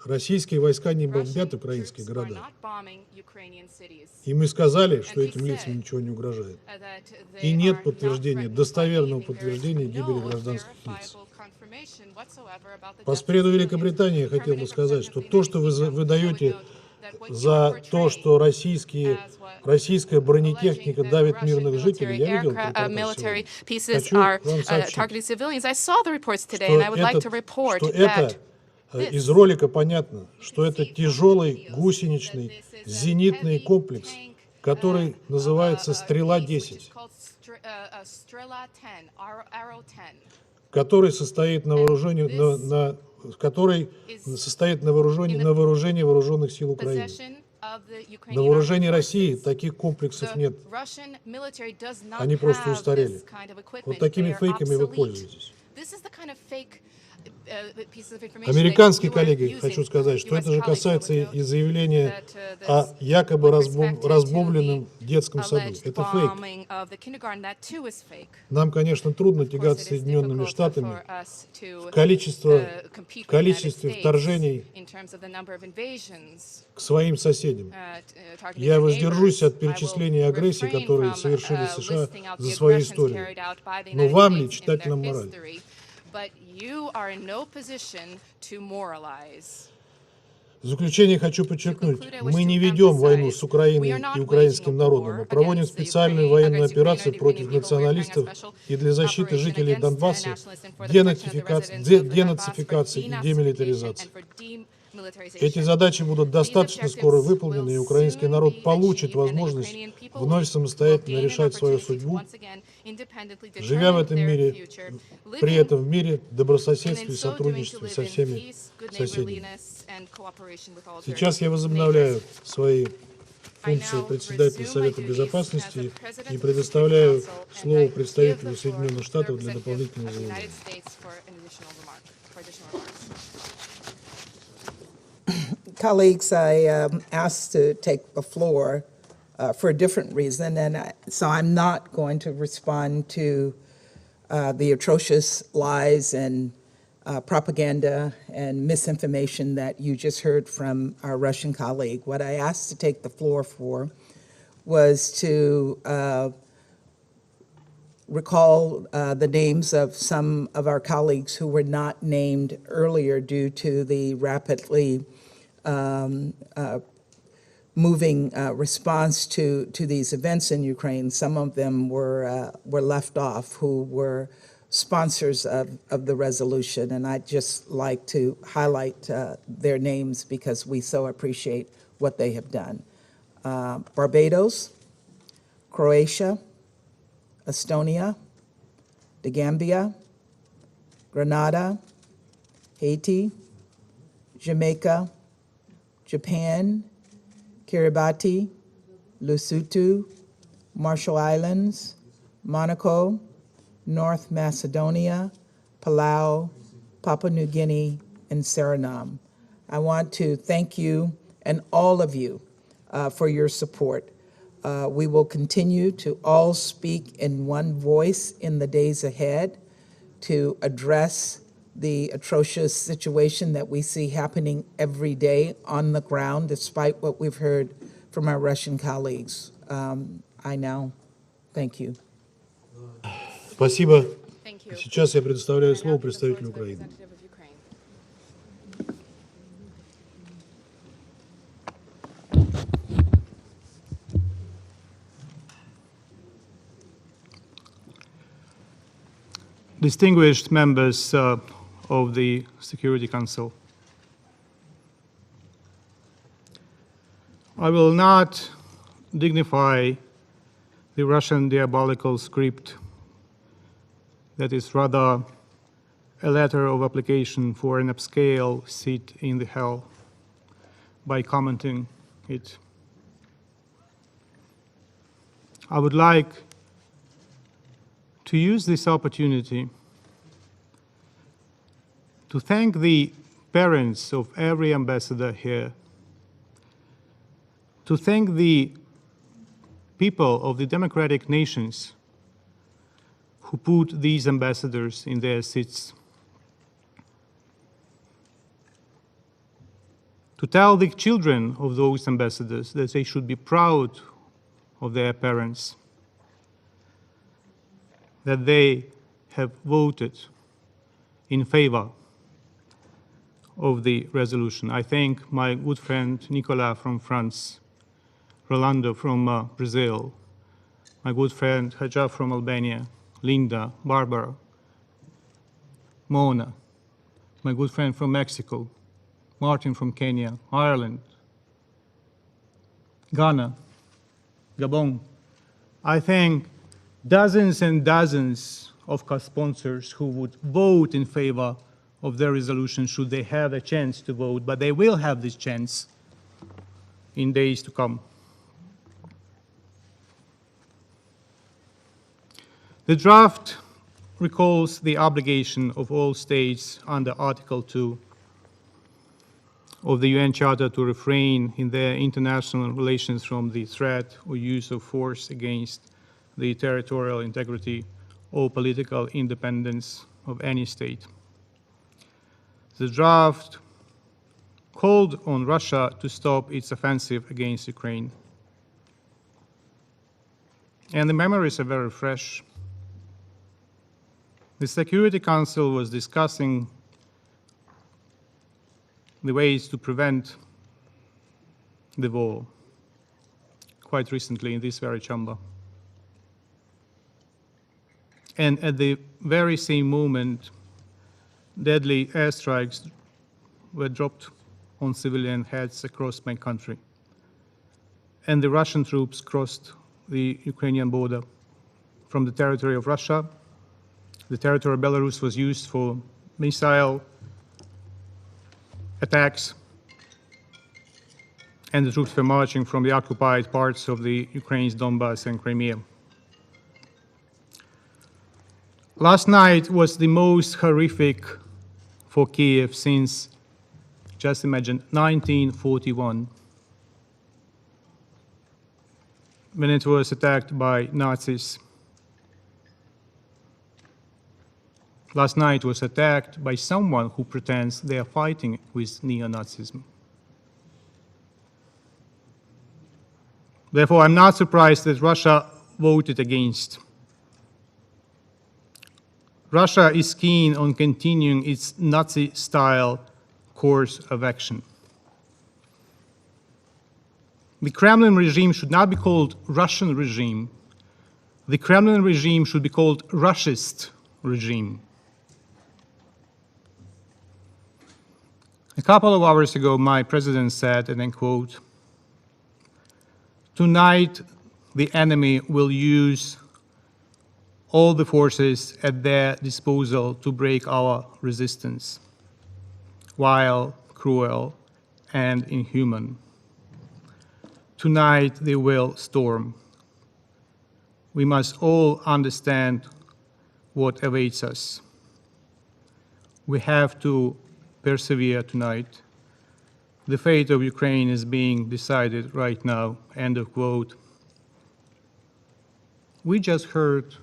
российские войска не бомбят украинские города. И мы сказали, что этим лицам ничего не угрожает. И нет подтверждения, достоверного подтверждения гибели гражданских лиц. По спреду Великобритании я хотел бы сказать, что то, что вы выдаете за то, что российская бронетехника давит мирных жителей, я видел репортаж сегодня. Хочу вам сообщить, что это из ролика понятно, что это тяжелый гусеничный зенитный комплекс, который называется «Стрела-10», который состоит на вооружении, на вооружении вооруженных сил Украины. На вооружении России таких комплексов нет. Они просто устарели. Вот такими фейками вы пользуетесь. Американские коллеги, хочу сказать, что это же касается и заявления о якобы разбомбленном детском саду. Это фейк. Нам, конечно, трудно тягаться с Соединенными Штатами в количестве вторжений к своим соседям. Я воздержусь от перечисления агрессии, которые совершили США за свою историю. Но вам ли, читателям, мораль? В заключение хочу подчеркнуть, мы не ведем войну с Украиной и украинским народом, а проводим специальную военную операцию против националистов и для защиты жителей Донбасса, денацификации и демилитаризации. Эти задачи будут достаточно скоро выполнены, и украинский народ получит возможность вновь самостоятельно решать свою судьбу, живя в этом мире, при этом в мире добрососедстве и сотрудничестве со всеми соседями. Сейчас я возобновляю свои функции председателя Совета Безопасности и предоставляю слово представителю Соединенных Штатов для дополнительного заявления. Colleagues, I asked to take the floor for a different reason, and so I'm not going to respond to the atrocious lies and propaganda and misinformation that you just heard from our Russian colleague. What I asked to take the floor for was to recall the names of some of our colleagues who were not named earlier due to the rapidly moving response to these events in Ukraine. Some of them were left off, who were sponsors of the resolution, and I'd just like to highlight their names because we so appreciate what they have done. Barbados, Croatia, Estonia, the Gambia, Grenada, Haiti, Jamaica, Japan, Kiribati, Lesotho, Marshall Islands, Monaco, North Macedonia, Palau, Papua New Guinea, and Suriname. I want to thank you and all of you for your support. We will continue to all speak in one voice in the days ahead to address the atrocious situation that we see happening every day on the ground, despite what we've heard from our Russian colleagues. I now thank you. Спасибо. Сейчас я предоставляю слово представителю Украины. Distinguished members of the Security Council, I will not dignify the Russian diabolical script that is rather a letter of application for an upscale seat in the hell by commenting it. I would like to use this opportunity to thank the parents of every ambassador here, to thank the people of the democratic nations who put these ambassadors in their seats. to tell the children of those ambassadors that they should be proud of their parents, that they have voted in favor of the resolution. I thank my good friend Nicolas from France, Rolando from Brazil, my good friend Hajar from Albania, Linda, Barbara, Mona, my good friend from Mexico, Martin from Kenya, Ireland, Ghana, Gabon. I thank dozens and dozens of co-sponsors who would vote in favor of their resolution should they have a chance to vote, but they will have this chance in days to come. The draft recalls the obligation of all states under Article 2 of the UN Charter to refrain in their international relations from the threat or use of force against the territorial integrity or political independence of any state. The draft called on Russia to stop its offensive against Ukraine. And the memories are very fresh. The Security Council was discussing the ways to prevent the war quite recently in this very chamber. And at the very same moment, deadly airstrikes were dropped on civilian heads across my country. And the Russian troops crossed the Ukrainian border from the territory of Russia. The territory of Belarus was used for missile attacks, and the troops were marching from the occupied parts of the Ukraine's Donbass and Crimea. Last night was the most horrific for Kiev since, just imagine, 1941, when it was attacked by Nazis. Last night was attacked by someone who pretends they are fighting with neo-Nazism. Therefore, I'm not surprised that Russia voted against. Russia is keen on continuing its Nazi-style course of action. The Kremlin regime should not be called Russian regime. The Kremlin regime should be called Russist regime. A couple of hours ago, my president said, and I quote, "Tonight, the enemy will use all the forces at their disposal to break our resistance, vile, cruel, and inhuman. Tonight, they will storm. We must all understand what awaits us. We have to persevere tonight. The fate of Ukraine is being decided right now," end of quote. We just heard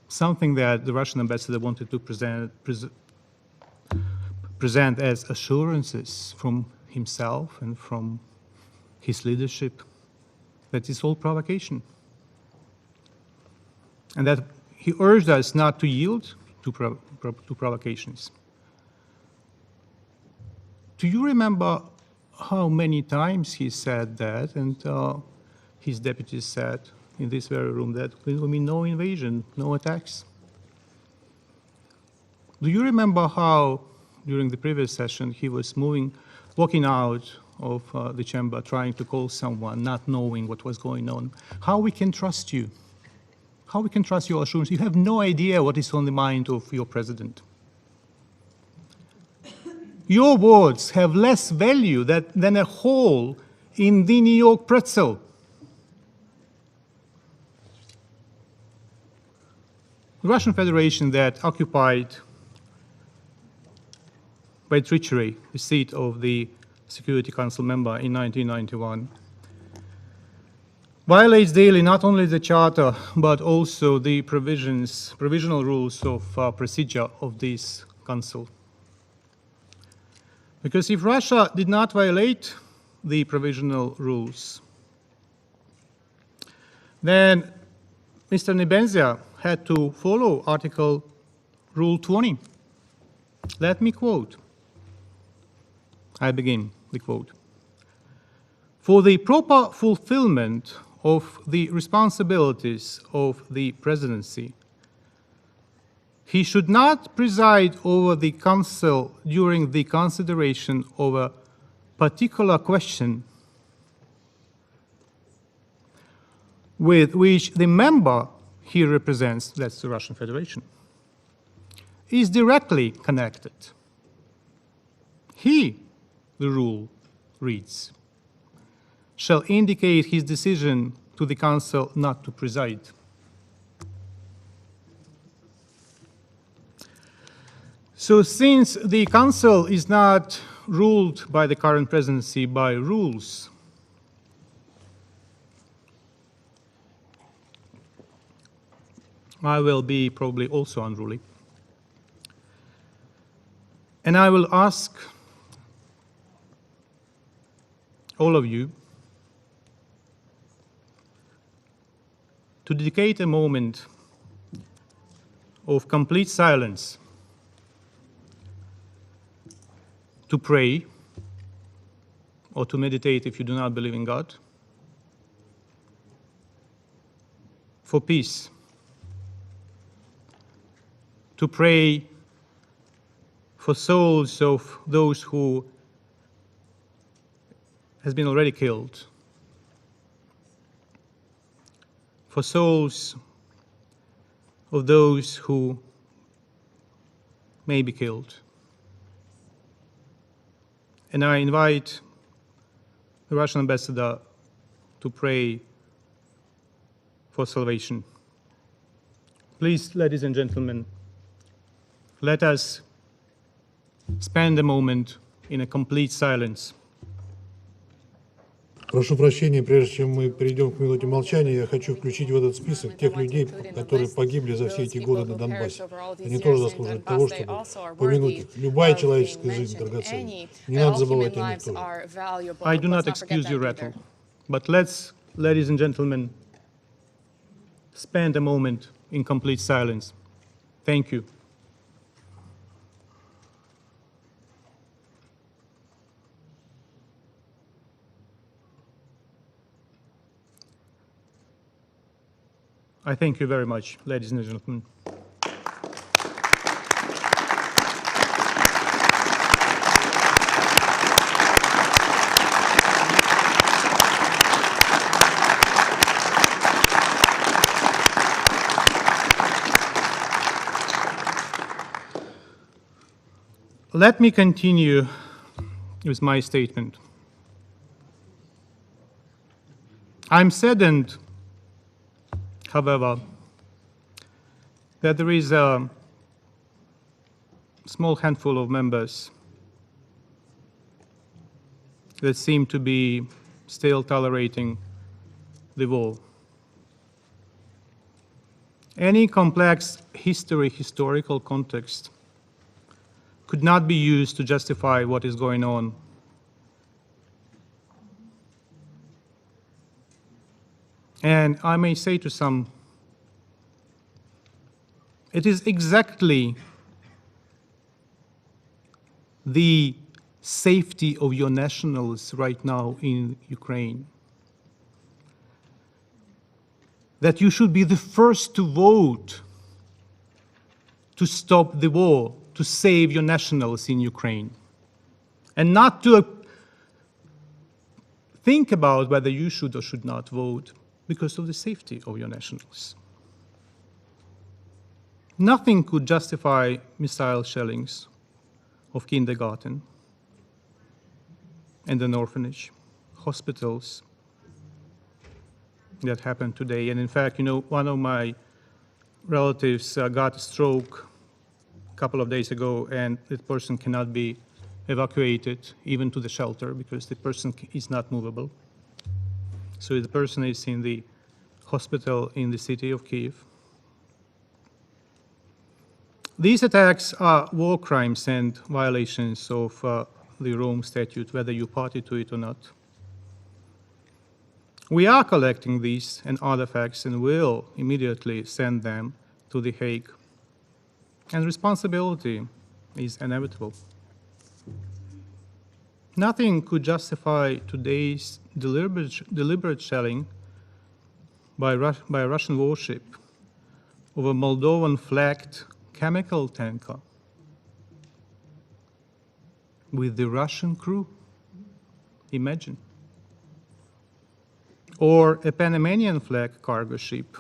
something that the Russian ambassador wanted to present as assurances from himself and from his leadership that it's all provocation. And that he urged us not to yield to provocations. Do you remember how many times he said that, and his deputies said in this very room that there will be no invasion, no attacks? Do you remember how, during the previous session, he was walking out of the chamber, trying to call someone, not knowing what was going on? How we can trust you? How we can trust your assurance? You have no idea what is on the mind of your president. Your words have less value than a hole in the New York pretzel. The Russian Federation that occupied by treachery the seat of the Security Council member in 1991 violates daily not only the Charter, but also the provisional rules of procedure of this Council. Because if Russia did not violate the provisional rules, then Mr. Nebenzia had to follow Article Rule 20. Let me quote. I begin the quote. For the proper fulfillment of the responsibilities of the presidency, he should not preside over the Council during the consideration of a particular question with which the member he represents, that's the Russian Federation, is directly connected. He, the rule reads, shall indicate his decision to the Council not to preside. So since the Council is not ruled by the current presidency by rules, I will be probably also unruly. And I will ask all of you to dedicate a moment of complete silence to pray or to meditate if you do not believe in God, for peace, to pray for souls of those who has been already killed, for souls of those who may be killed. And I invite the Russian ambassador to pray for salvation. Please, ladies and gentlemen, let us spend a moment in a complete silence. Прошу прощения, прежде чем мы перейдем к минуте молчания, я хочу включить в этот список тех людей, которые погибли за все эти годы на Донбассе. Они тоже заслуживают того, чтобы помянуть их. Любая человеческая жизнь драгоценна. Не надо забывать о них тоже. I do not excuse your rattle, but let's, ladies and gentlemen, spend a moment in complete silence. Thank you. I thank you very much, ladies and gentlemen. Let me continue with my statement. I'm saddened, however, that there is a small handful of members that seem to be still tolerating the war. Any complex historical context could not be used to justify what is going on. And I may say to some, it is exactly the safety of your nationals right now in Ukraine that you should be the first to vote to stop the war, to save your nationals in Ukraine, and not to think about whether you should or should not vote because of the safety of your nationals. Nothing could justify missile shellings of kindergarten and an orphanage, hospitals that happened today. And in fact, one of my relatives got a stroke a couple of days ago, and that person cannot be evacuated even to the shelter because the person is not movable. So the person is in the hospital in the city of Kyiv. These attacks are war crimes and violations of the Rome Statute, whether you party to it or not. We are collecting these and other facts and will immediately send them to The Hague. And responsibility is inevitable. Nothing could justify today's deliberate shelling by a Russian warship of a Moldovan-flagged chemical tanker with the Russian crew. Imagine. Or a Panamanian flag cargo ship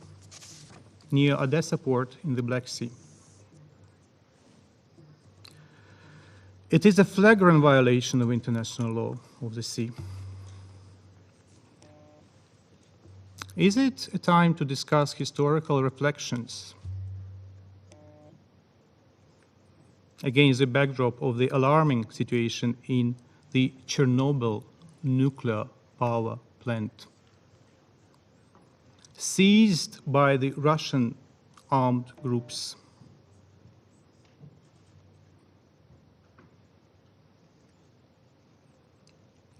near Odessa port in the Black Sea. It is a flagrant violation of international law of the sea. Is it a time to discuss historical reflections against the backdrop of the alarming situation in the Chernobyl nuclear power plant, seized by the Russian armed groups?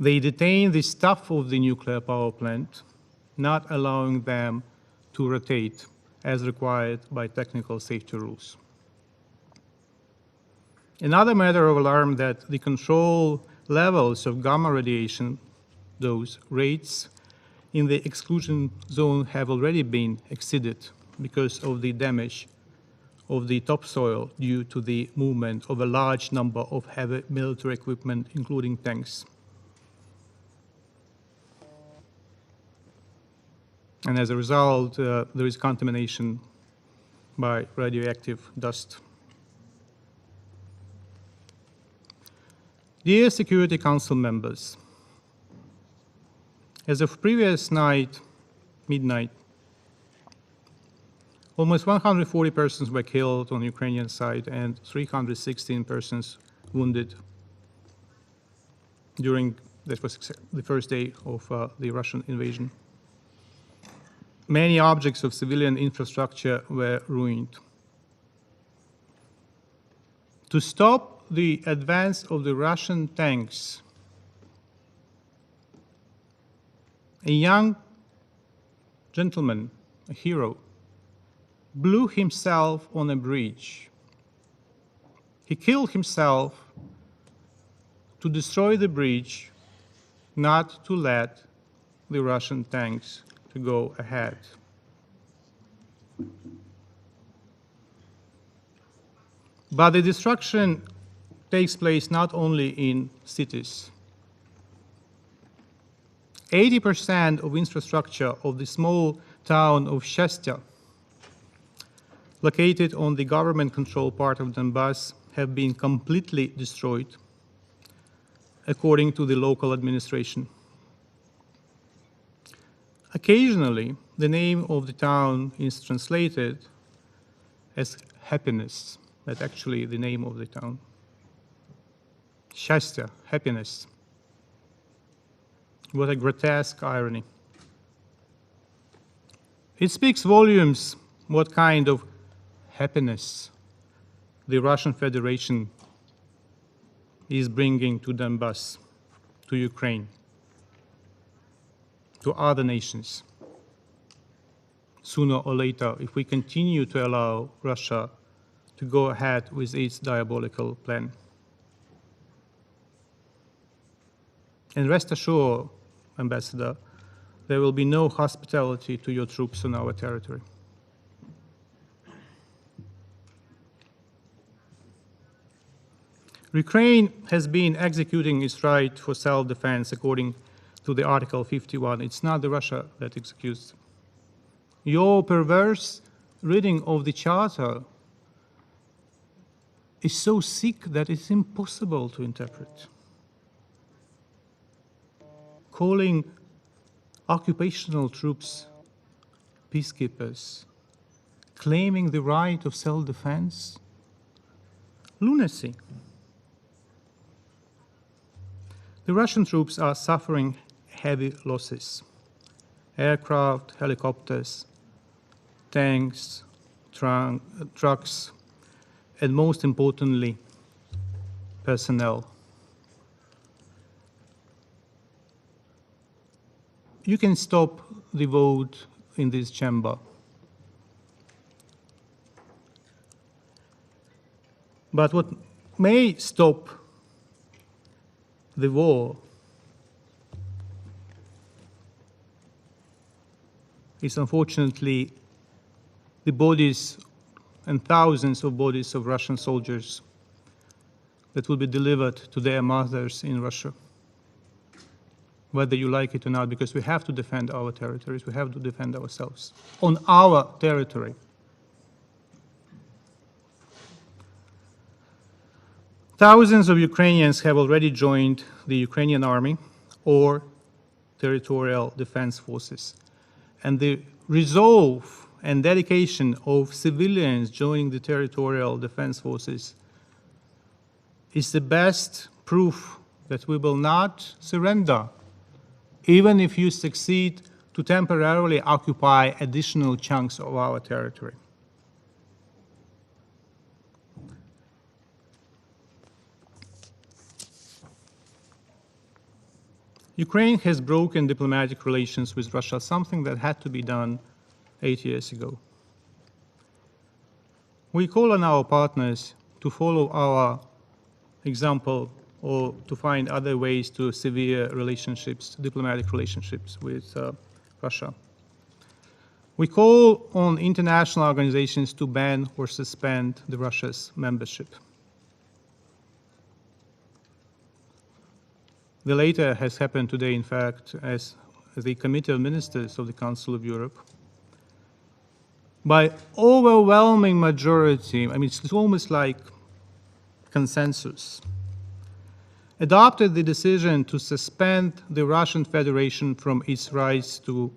They detain the staff of the nuclear power plant, not allowing them to rotate as required by technical safety rules. Another matter of alarm that the control levels of gamma radiation, those rates in the exclusion zone, have already been exceeded because of the damage of the topsoil due to the movement of a large number of heavy military equipment, including tanks. And as a result, there is contamination by radioactive dust. Dear Security Council members, as of previous night, midnight, almost 140 persons were killed on the Ukrainian side and 316 persons wounded during, that was the first day of the Russian invasion. Many objects of civilian infrastructure were ruined. To stop the advance of the Russian tanks, a young gentleman, a hero, blew himself on a bridge. He killed himself to destroy the bridge, not to let the Russian tanks to go ahead. But the destruction takes place not only in cities. 80% of infrastructure of the small town of Shestya, located on the government-controlled part of Donbass, have been completely destroyed, according to the local administration. Occasionally, the name of the town is translated as happiness. That's actually the name of the town. Счастье, happiness. What a grotesque irony. It speaks volumes what kind of happiness the Russian Federation is bringing to Donbass, to Ukraine, to other nations. Sooner or later, if we continue to allow Russia to go ahead with its diabolical plan. And rest assured, Ambassador, there will be no hospitality to your troops on our territory. Ukraine has been executing its right for self-defense according to the Article 51. It's not the Russia that executes. Your perverse reading of the Charter is so sick that it's impossible to interpret. Calling occupational troops peacekeepers, claiming the right of self-defense, lunacy. The Russian troops are suffering heavy losses. Aircraft, helicopters, tanks, trucks, and most importantly, personnel. you can stop the vote in this chamber. But what may stop the war is unfortunately the bodies and thousands of bodies of Russian soldiers that will be delivered to their mothers in Russia, whether you like it or not, because we have to defend our territories, we have to defend ourselves on our territory. Thousands of Ukrainians have already joined the Ukrainian army or territorial defense forces. And the resolve and dedication of civilians joining the territorial defense forces is the best proof that we will not surrender, even if you succeed to temporarily occupy additional chunks of our territory. Ukraine has broken diplomatic relations with Russia, something that had to be done 8 years ago. We call on our partners to follow our example or to find other ways to severe relationships, diplomatic relationships with Russia. We call on international organizations to ban or suspend Russia's membership. The latter has happened today, in fact, as the Committee of Ministers of the Council of Europe, by overwhelming majority, I mean, it's almost like consensus, adopted the decision to suspend the Russian Federation from its rights of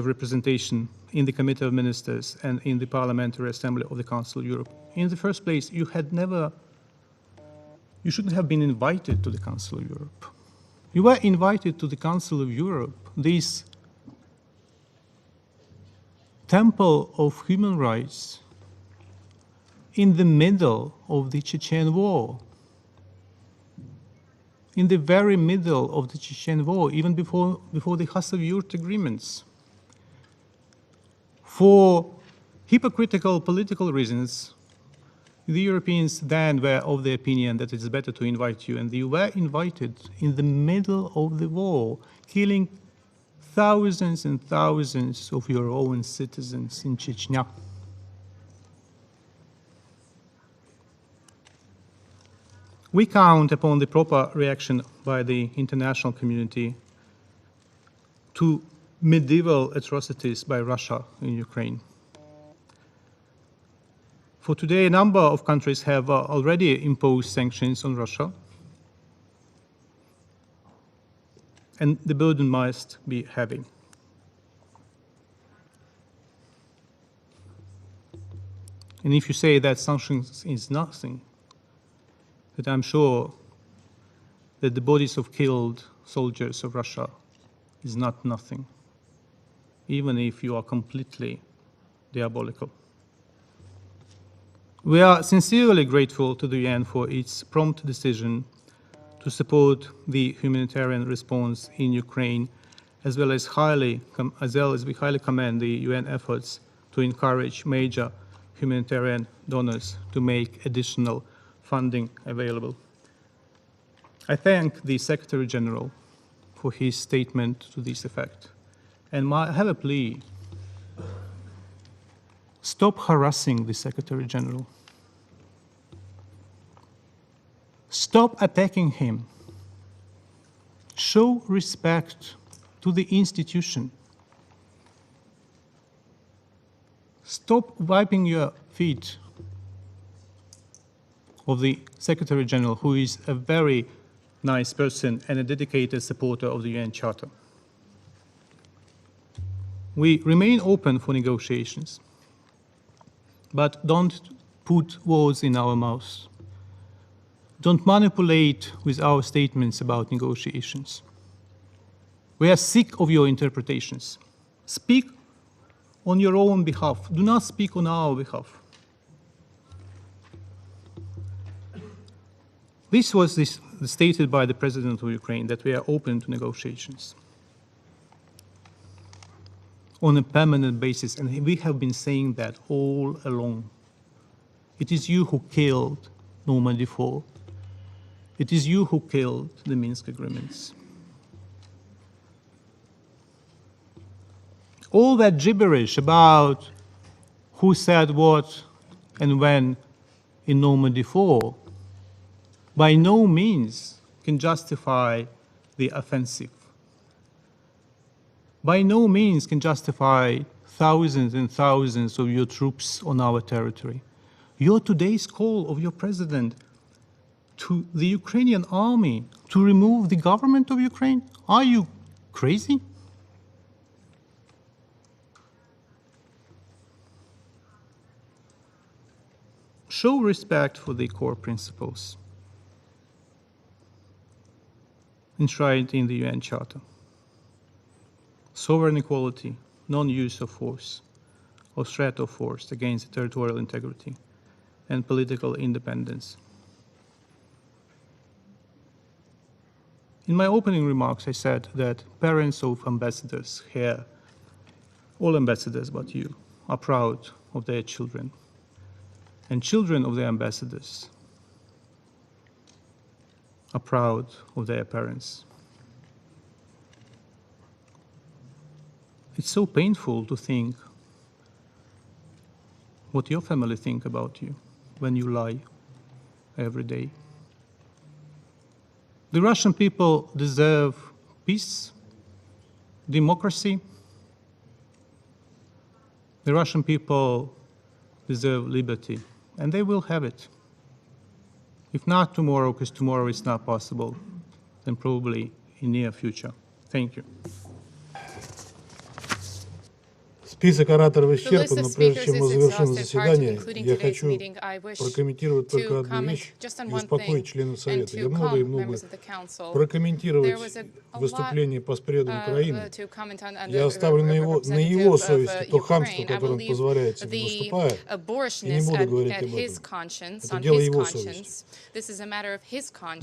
representation in the Committee of Ministers and in the Parliamentary Assembly of the Council of Europe. In the first place, you shouldn't have been invited to the Council of Europe. You were invited to the Council of Europe, this temple of human rights, in the middle of the Chechen war. In the very middle of the Chechen war, even before the Khasav-Yurt agreements. For hypocritical political reasons, the Europeans then were of the opinion that it's better to invite you, and you were invited in the middle of the war, killing thousands and thousands of your own citizens in Chechnya. We count upon the proper reaction by the international community to medieval atrocities by Russia in Ukraine. For today, a number of countries have already imposed sanctions on Russia, and the burden must be heavy. And if you say that sanctions is nothing, that I'm sure that the bodies of killed soldiers of Russia is not nothing, even if you are completely diabolical. We are sincerely grateful to the UN for its prompt decision to support the humanitarian response in Ukraine, as well as we highly commend the UN efforts to encourage major humanitarian donors to make additional funding available. I thank the Secretary General for his statement to this effect. And I have a plea. Stop harassing the Secretary General. Stop attacking him. Show respect to the institution. Stop wiping your feet of the Secretary General, who is a very nice person and a dedicated supporter of the UN Charter. We remain open for negotiations, but don't put words in our mouths. Don't manipulate with our statements about negotiations. We are sick of your interpretations. Speak on your own behalf. Do not speak on our behalf. This was stated by the President of Ukraine, that we are open to negotiations. on a permanent basis, and we have been saying that all along. It is you who killed Normandy 4. It is you who killed the Minsk agreements. All that gibberish about who said what and when in Normandy 4 by no means can justify the offensive. By no means can justify thousands and thousands of your troops on our territory. Your today's call of your president to the Ukrainian army to remove the government of Ukraine, are you crazy? Show respect for the core principles enshrined in the UN Charter. Sovereign equality, non-use of force or threat of force against territorial integrity, and political independence. In my opening remarks, I said that parents of ambassadors here, all ambassadors but you, are proud of their children. And children of the ambassadors are proud of their parents. It's so painful to think what your family think about you when you lie every day. The Russian people deserve peace, democracy. The Russian people deserve liberty, and they will have it. If not tomorrow, because tomorrow is not possible, then probably in near future. Thank you. Список ораторов исчерпан, но прежде чем мы завершим заседание, я хочу прокомментировать только одну вещь и успокоить членов Совета. Я много и много прокомментировать выступление по спреду Украины. Я оставлю на его совести то хамство, которое он позволяет себе, выступая, и не буду говорить об этом. Это дело его совести.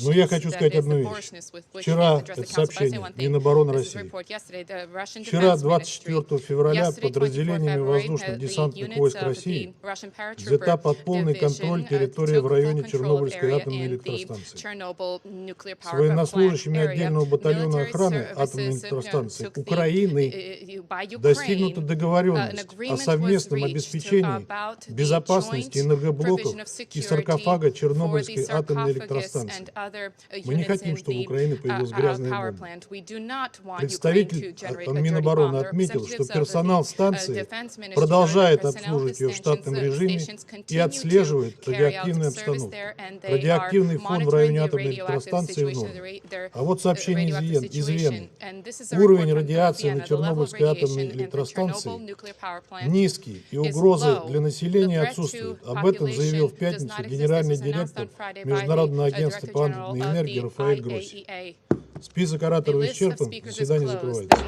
Но я хочу сказать одну вещь. Вчера, это сообщение Минобороны России, вчера, 24 февраля, подразделениями воздушно-десантных войск России взята под полный контроль территория в районе Чернобыльской атомной электростанции. С военнослужащими отдельного батальона охраны атомной электростанции Украины достигнута договоренность о совместном обеспечении безопасности энергоблоков и саркофага Чернобыльской атомной электростанции. Мы не хотим, чтобы у Украины появилась грязная бомба. Представитель Минобороны отметил, что персонал станции продолжает обслуживать ее в штатном режиме и отслеживает радиоактивную обстановку. Радиоактивный фон в районе атомной электростанции в норме. А вот сообщение из Вены. Уровень радиации на Чернобыльской атомной электростанции низкий, и угрозы для населения отсутствуют. Об этом заявил в пятницу генеральный директор Международного агентства по атомной энергии Рафаэль Гросси. Список ораторов исчерпан. Заседание закрывается.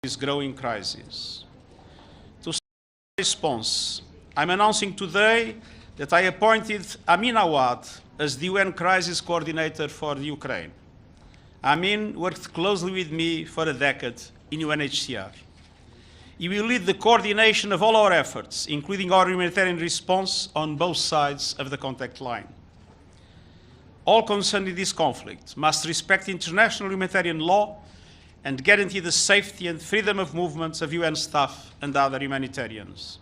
this growing crisis. To response, I'm announcing today that I appointed Amin Awad as the UN Crisis Coordinator for Ukraine. Amin worked closely with me for a decade in UNHCR. He will lead the coordination of all our efforts, including our humanitarian response on both sides of the contact line. All concerned in this conflict must respect international humanitarian law and guarantee the safety and freedom of movements of UN staff and other humanitarians.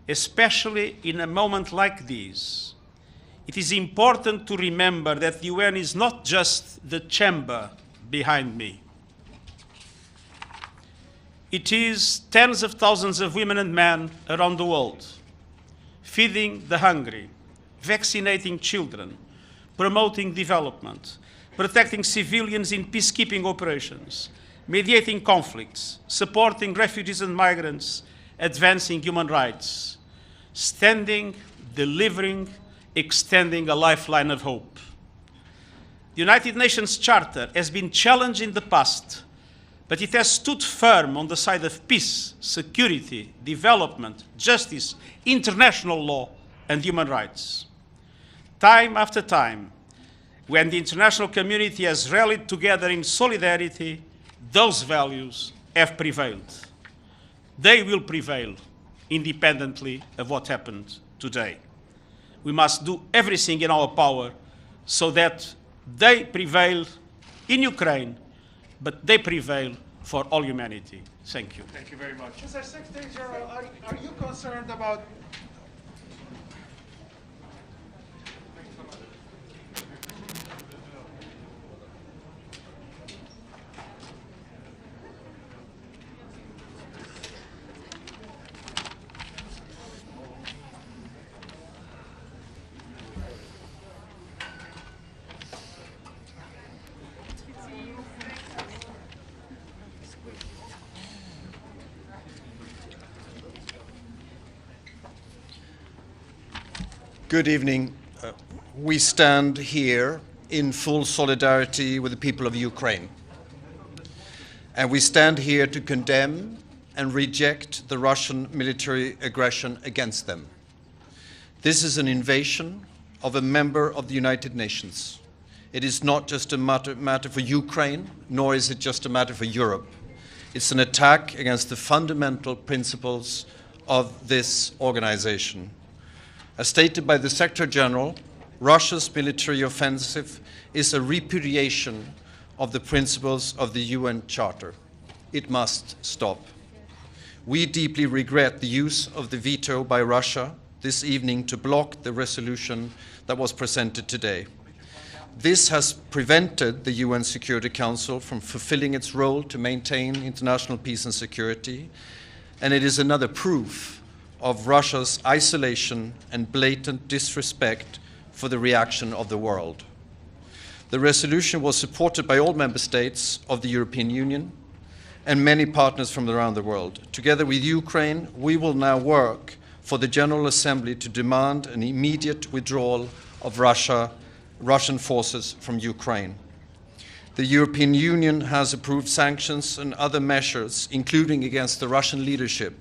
Especially in a moment like this, it is important to remember that the UN is not just the chamber behind me. It is tens of thousands of women and men around the world, feeding the hungry, vaccinating children, promoting development, protecting civilians in peacekeeping operations, mediating conflicts, supporting refugees and migrants, advancing human rights, standing, delivering, extending a lifeline of hope. The United Nations Charter has been challenged in the past, but it has stood firm on the side of peace, security, development, justice, international law, and human rights. Time after time, when the international community has rallied together in solidarity, those values have prevailed. They will prevail independently of what happened today. We must do everything in our power so that they prevail in Ukraine, but they prevail for all humanity. Thank you. Thank you very much. Mr. Secretary General, are you concerned about Good evening. We stand here in full solidarity with the people of Ukraine. And we stand here to condemn and reject the Russian military aggression against them. This is an invasion of a member of the United Nations. It is not just a matter for Ukraine, nor is it just a matter for Europe. It's an attack against the fundamental principles of this organization. As stated by the Secretary General, Russia's military offensive is a repudiation of the principles of the UN Charter. It must stop. We deeply regret the use of the veto by Russia this evening to block the resolution that was presented today. This has prevented the UN Security Council from fulfilling its role to maintain international peace and security, and it is another proof of Russia's isolation and blatant disrespect for the reaction of the world. The resolution was supported by all member states of the European Union and many partners from around the world. Together with Ukraine, we will now work for the General Assembly to demand an immediate withdrawal of Russian forces from Ukraine. The European Union has approved sanctions and other measures, including against the Russian leadership,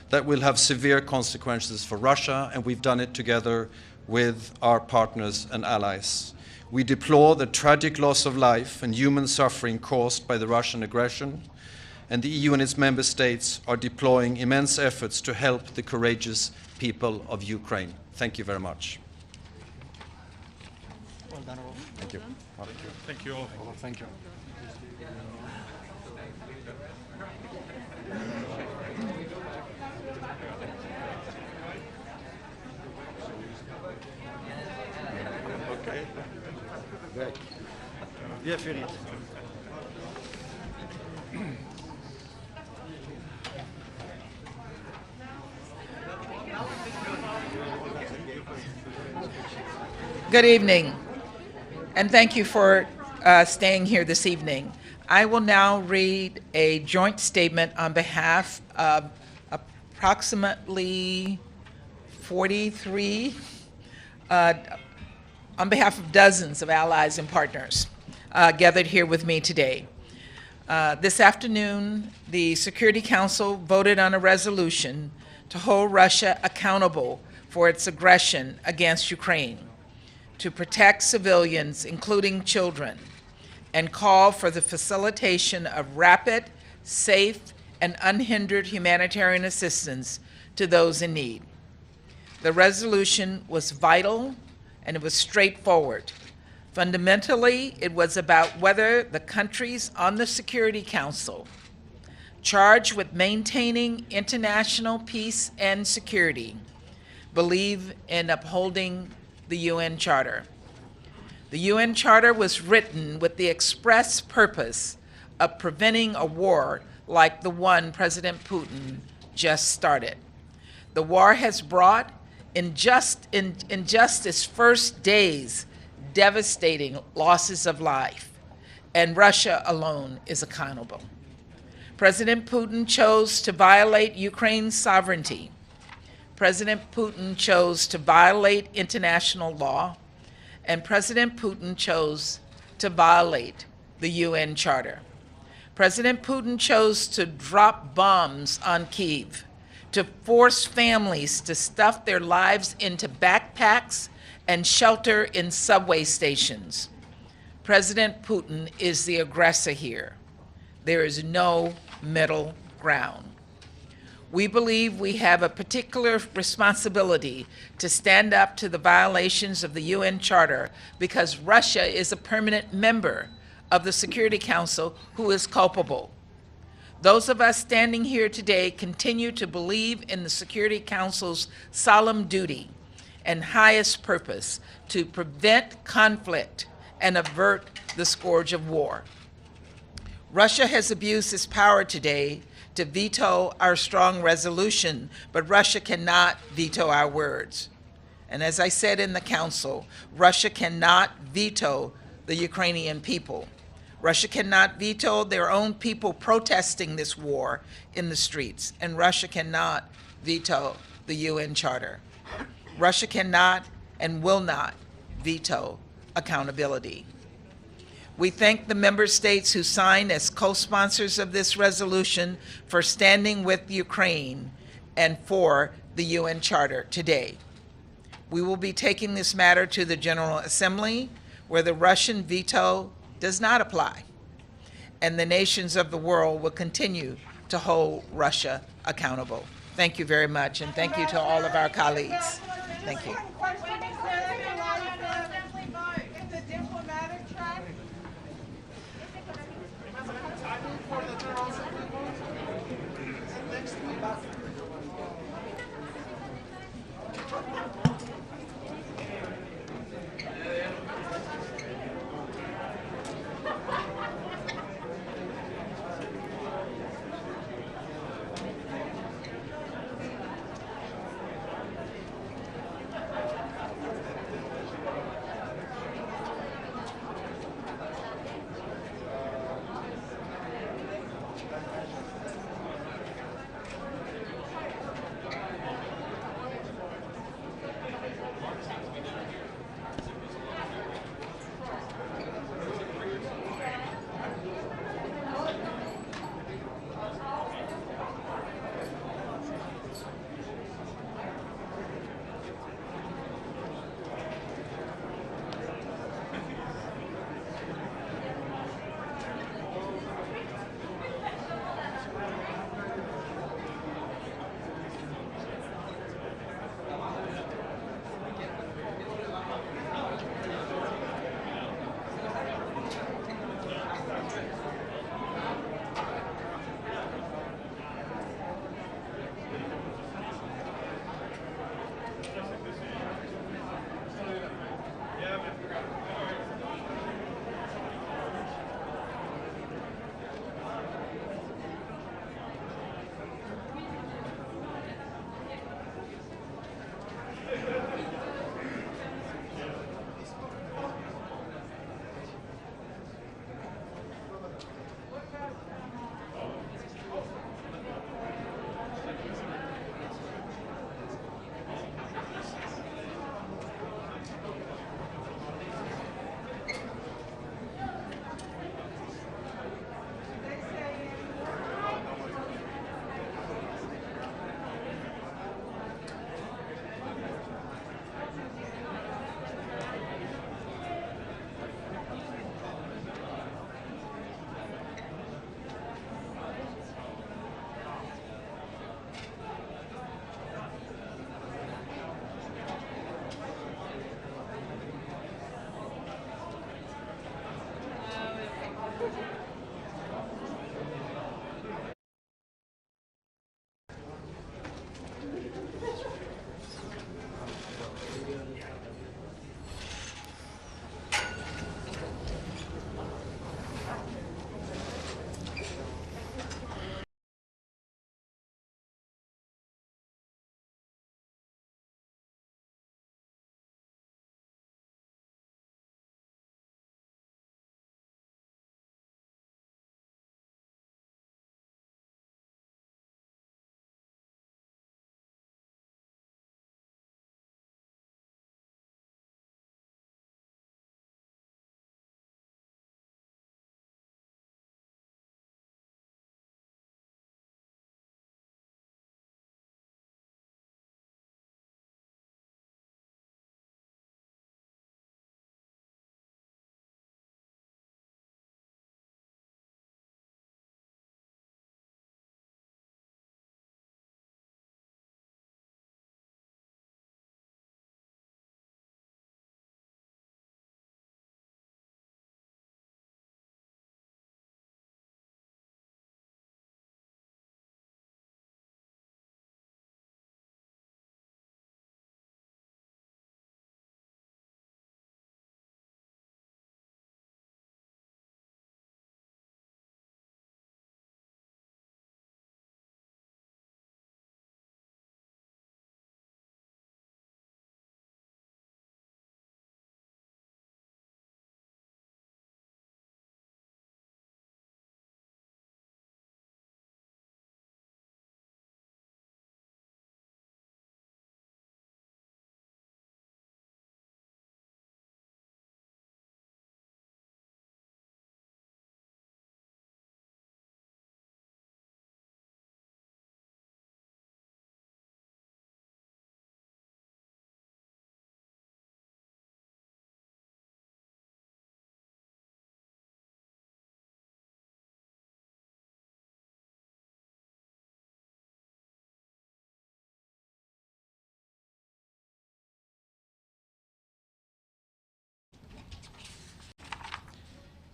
that will have severe consequences for Russia, and we've done it together with our partners and allies. We deplore the tragic loss of life and human suffering caused by the Russian aggression, and the EU and its member states are deploying immense efforts to help the courageous people of Ukraine. Thank you very much. Well done, all. Thank you. Thank you all. Thank you. Okay. Great. Yeah, finish. Good evening, and thank you for staying here this evening. I will now read a joint statement on behalf of approximately 43, on behalf of dozens of allies and partners gathered here with me today. This afternoon, the Security Council voted on a resolution to hold Russia accountable for its aggression against Ukraine, to protect civilians, including children, and call for the facilitation of rapid, safe, and unhindered humanitarian assistance to those in need. The resolution was vital and it was straightforward. Fundamentally, it was about whether the countries on the Security Council charged with maintaining international peace and security believe in upholding the UN Charter. The UN Charter was written with the express purpose of preventing a war like the one President Putin just started. The war has brought, in just its first days, devastating losses of life, and Russia alone is accountable. President Putin chose to violate Ukraine's sovereignty. President Putin chose to violate international law, and President Putin chose to violate the UN Charter. President Putin chose to drop bombs on Kyiv, to force families to stuff their lives into backpacks and shelter in subway stations. President Putin is the aggressor here. There is no middle ground. We believe we have a particular responsibility to stand up to the violations of the UN Charter because Russia is a permanent member of the Security Council who is culpable. Those of us standing here today continue to believe in the Security Council's solemn duty and highest purpose to prevent conflict and avert the scourge of war. Russia has abused its power today to veto our strong resolution, but Russia cannot veto our words. And as I said in the Council, Russia cannot veto the Ukrainian people. Russia cannot veto their own people protesting this war in the streets, and Russia cannot veto the UN Charter. Russia cannot and will not veto accountability. We thank the member states who signed as co-sponsors of this resolution for standing with Ukraine and for the UN Charter today. We will be taking this matter to the General Assembly, where the Russian veto does not apply, and the nations of the world will continue to hold Russia accountable. Thank you very much, and thank you to all of our colleagues. Thank you.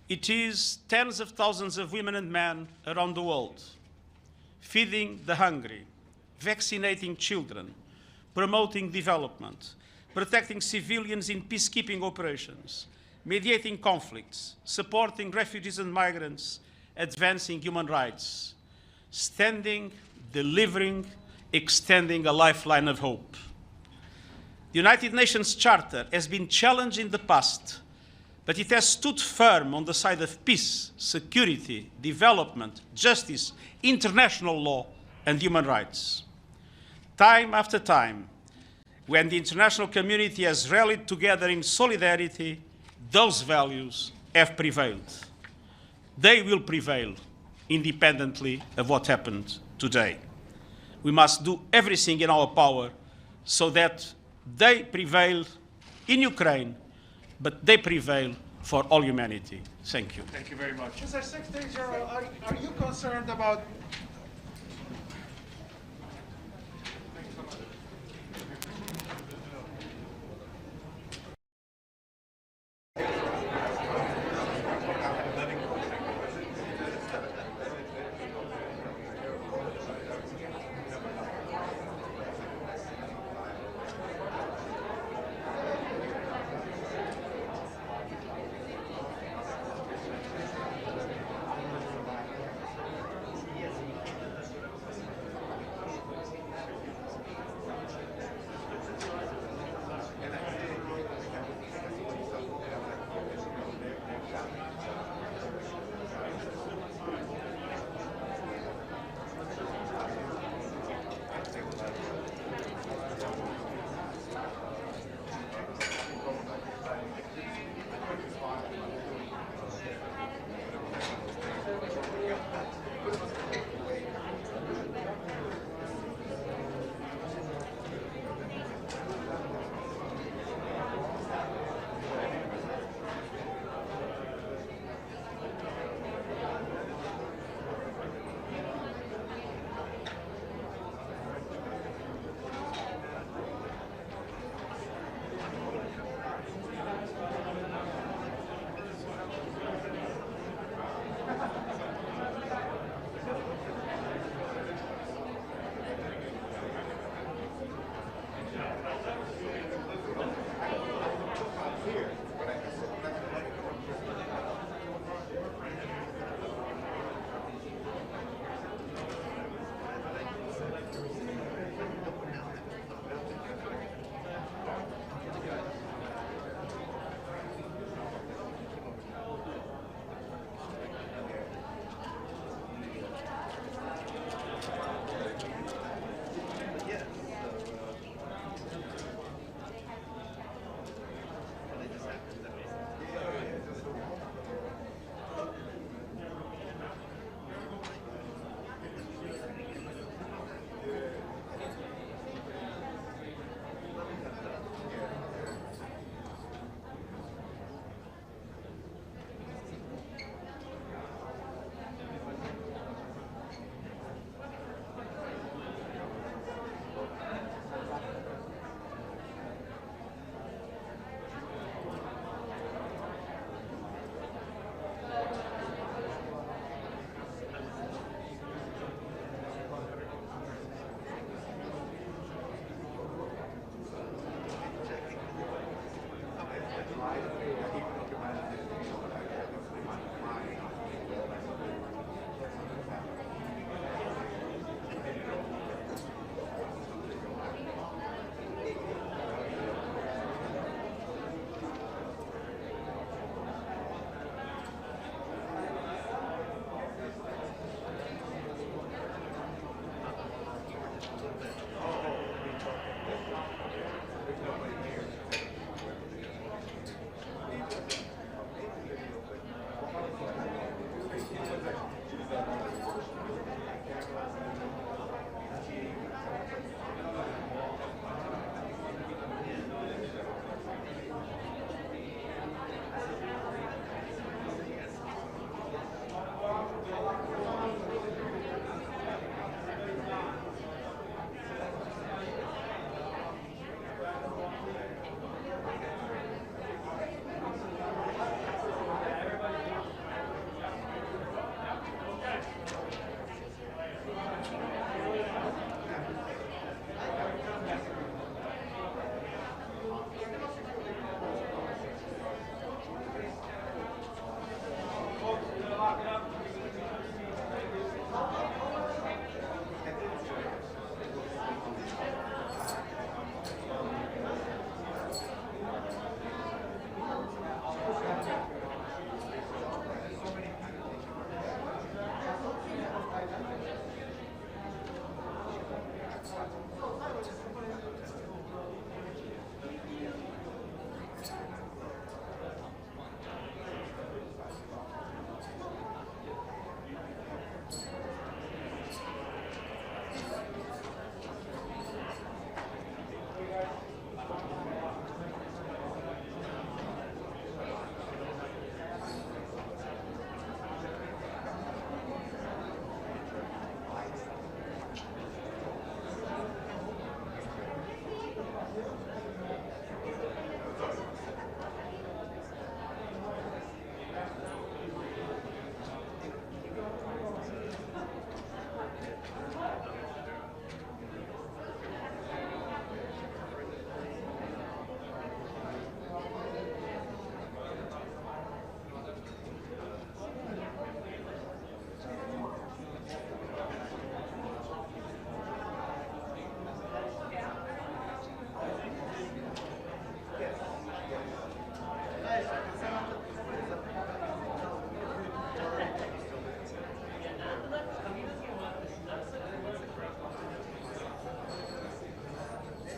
It is tens of thousands of women and men around the world, feeding the hungry, vaccinating children, promoting development, protecting civilians in peacekeeping operations, mediating conflicts, supporting refugees and migrants, advancing human rights, standing, delivering, extending a lifeline of hope. The United Nations Charter has been challenged in the past, but it has stood firm on the side of peace, security, development, justice, international law, and human rights. Time after time, when the international community has rallied together in solidarity, those values have prevailed. They will prevail independently of what happened today. We must do everything in our power so that they prevail in Ukraine, but they prevail for all humanity. Thank you. Thank you very much. Mr. Secretary General, are you concerned about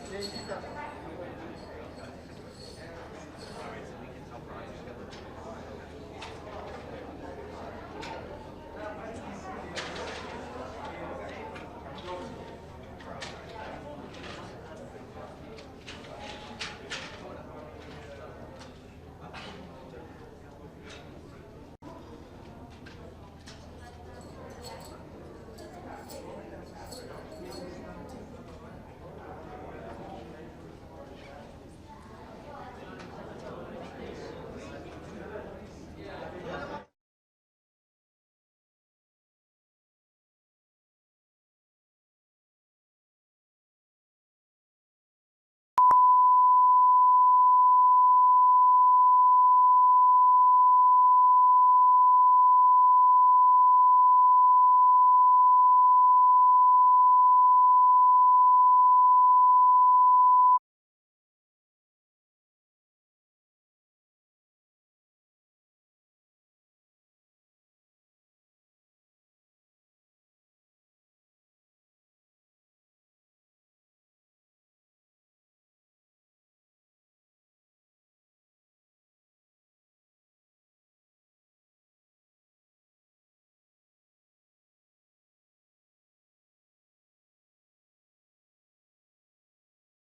Thank you.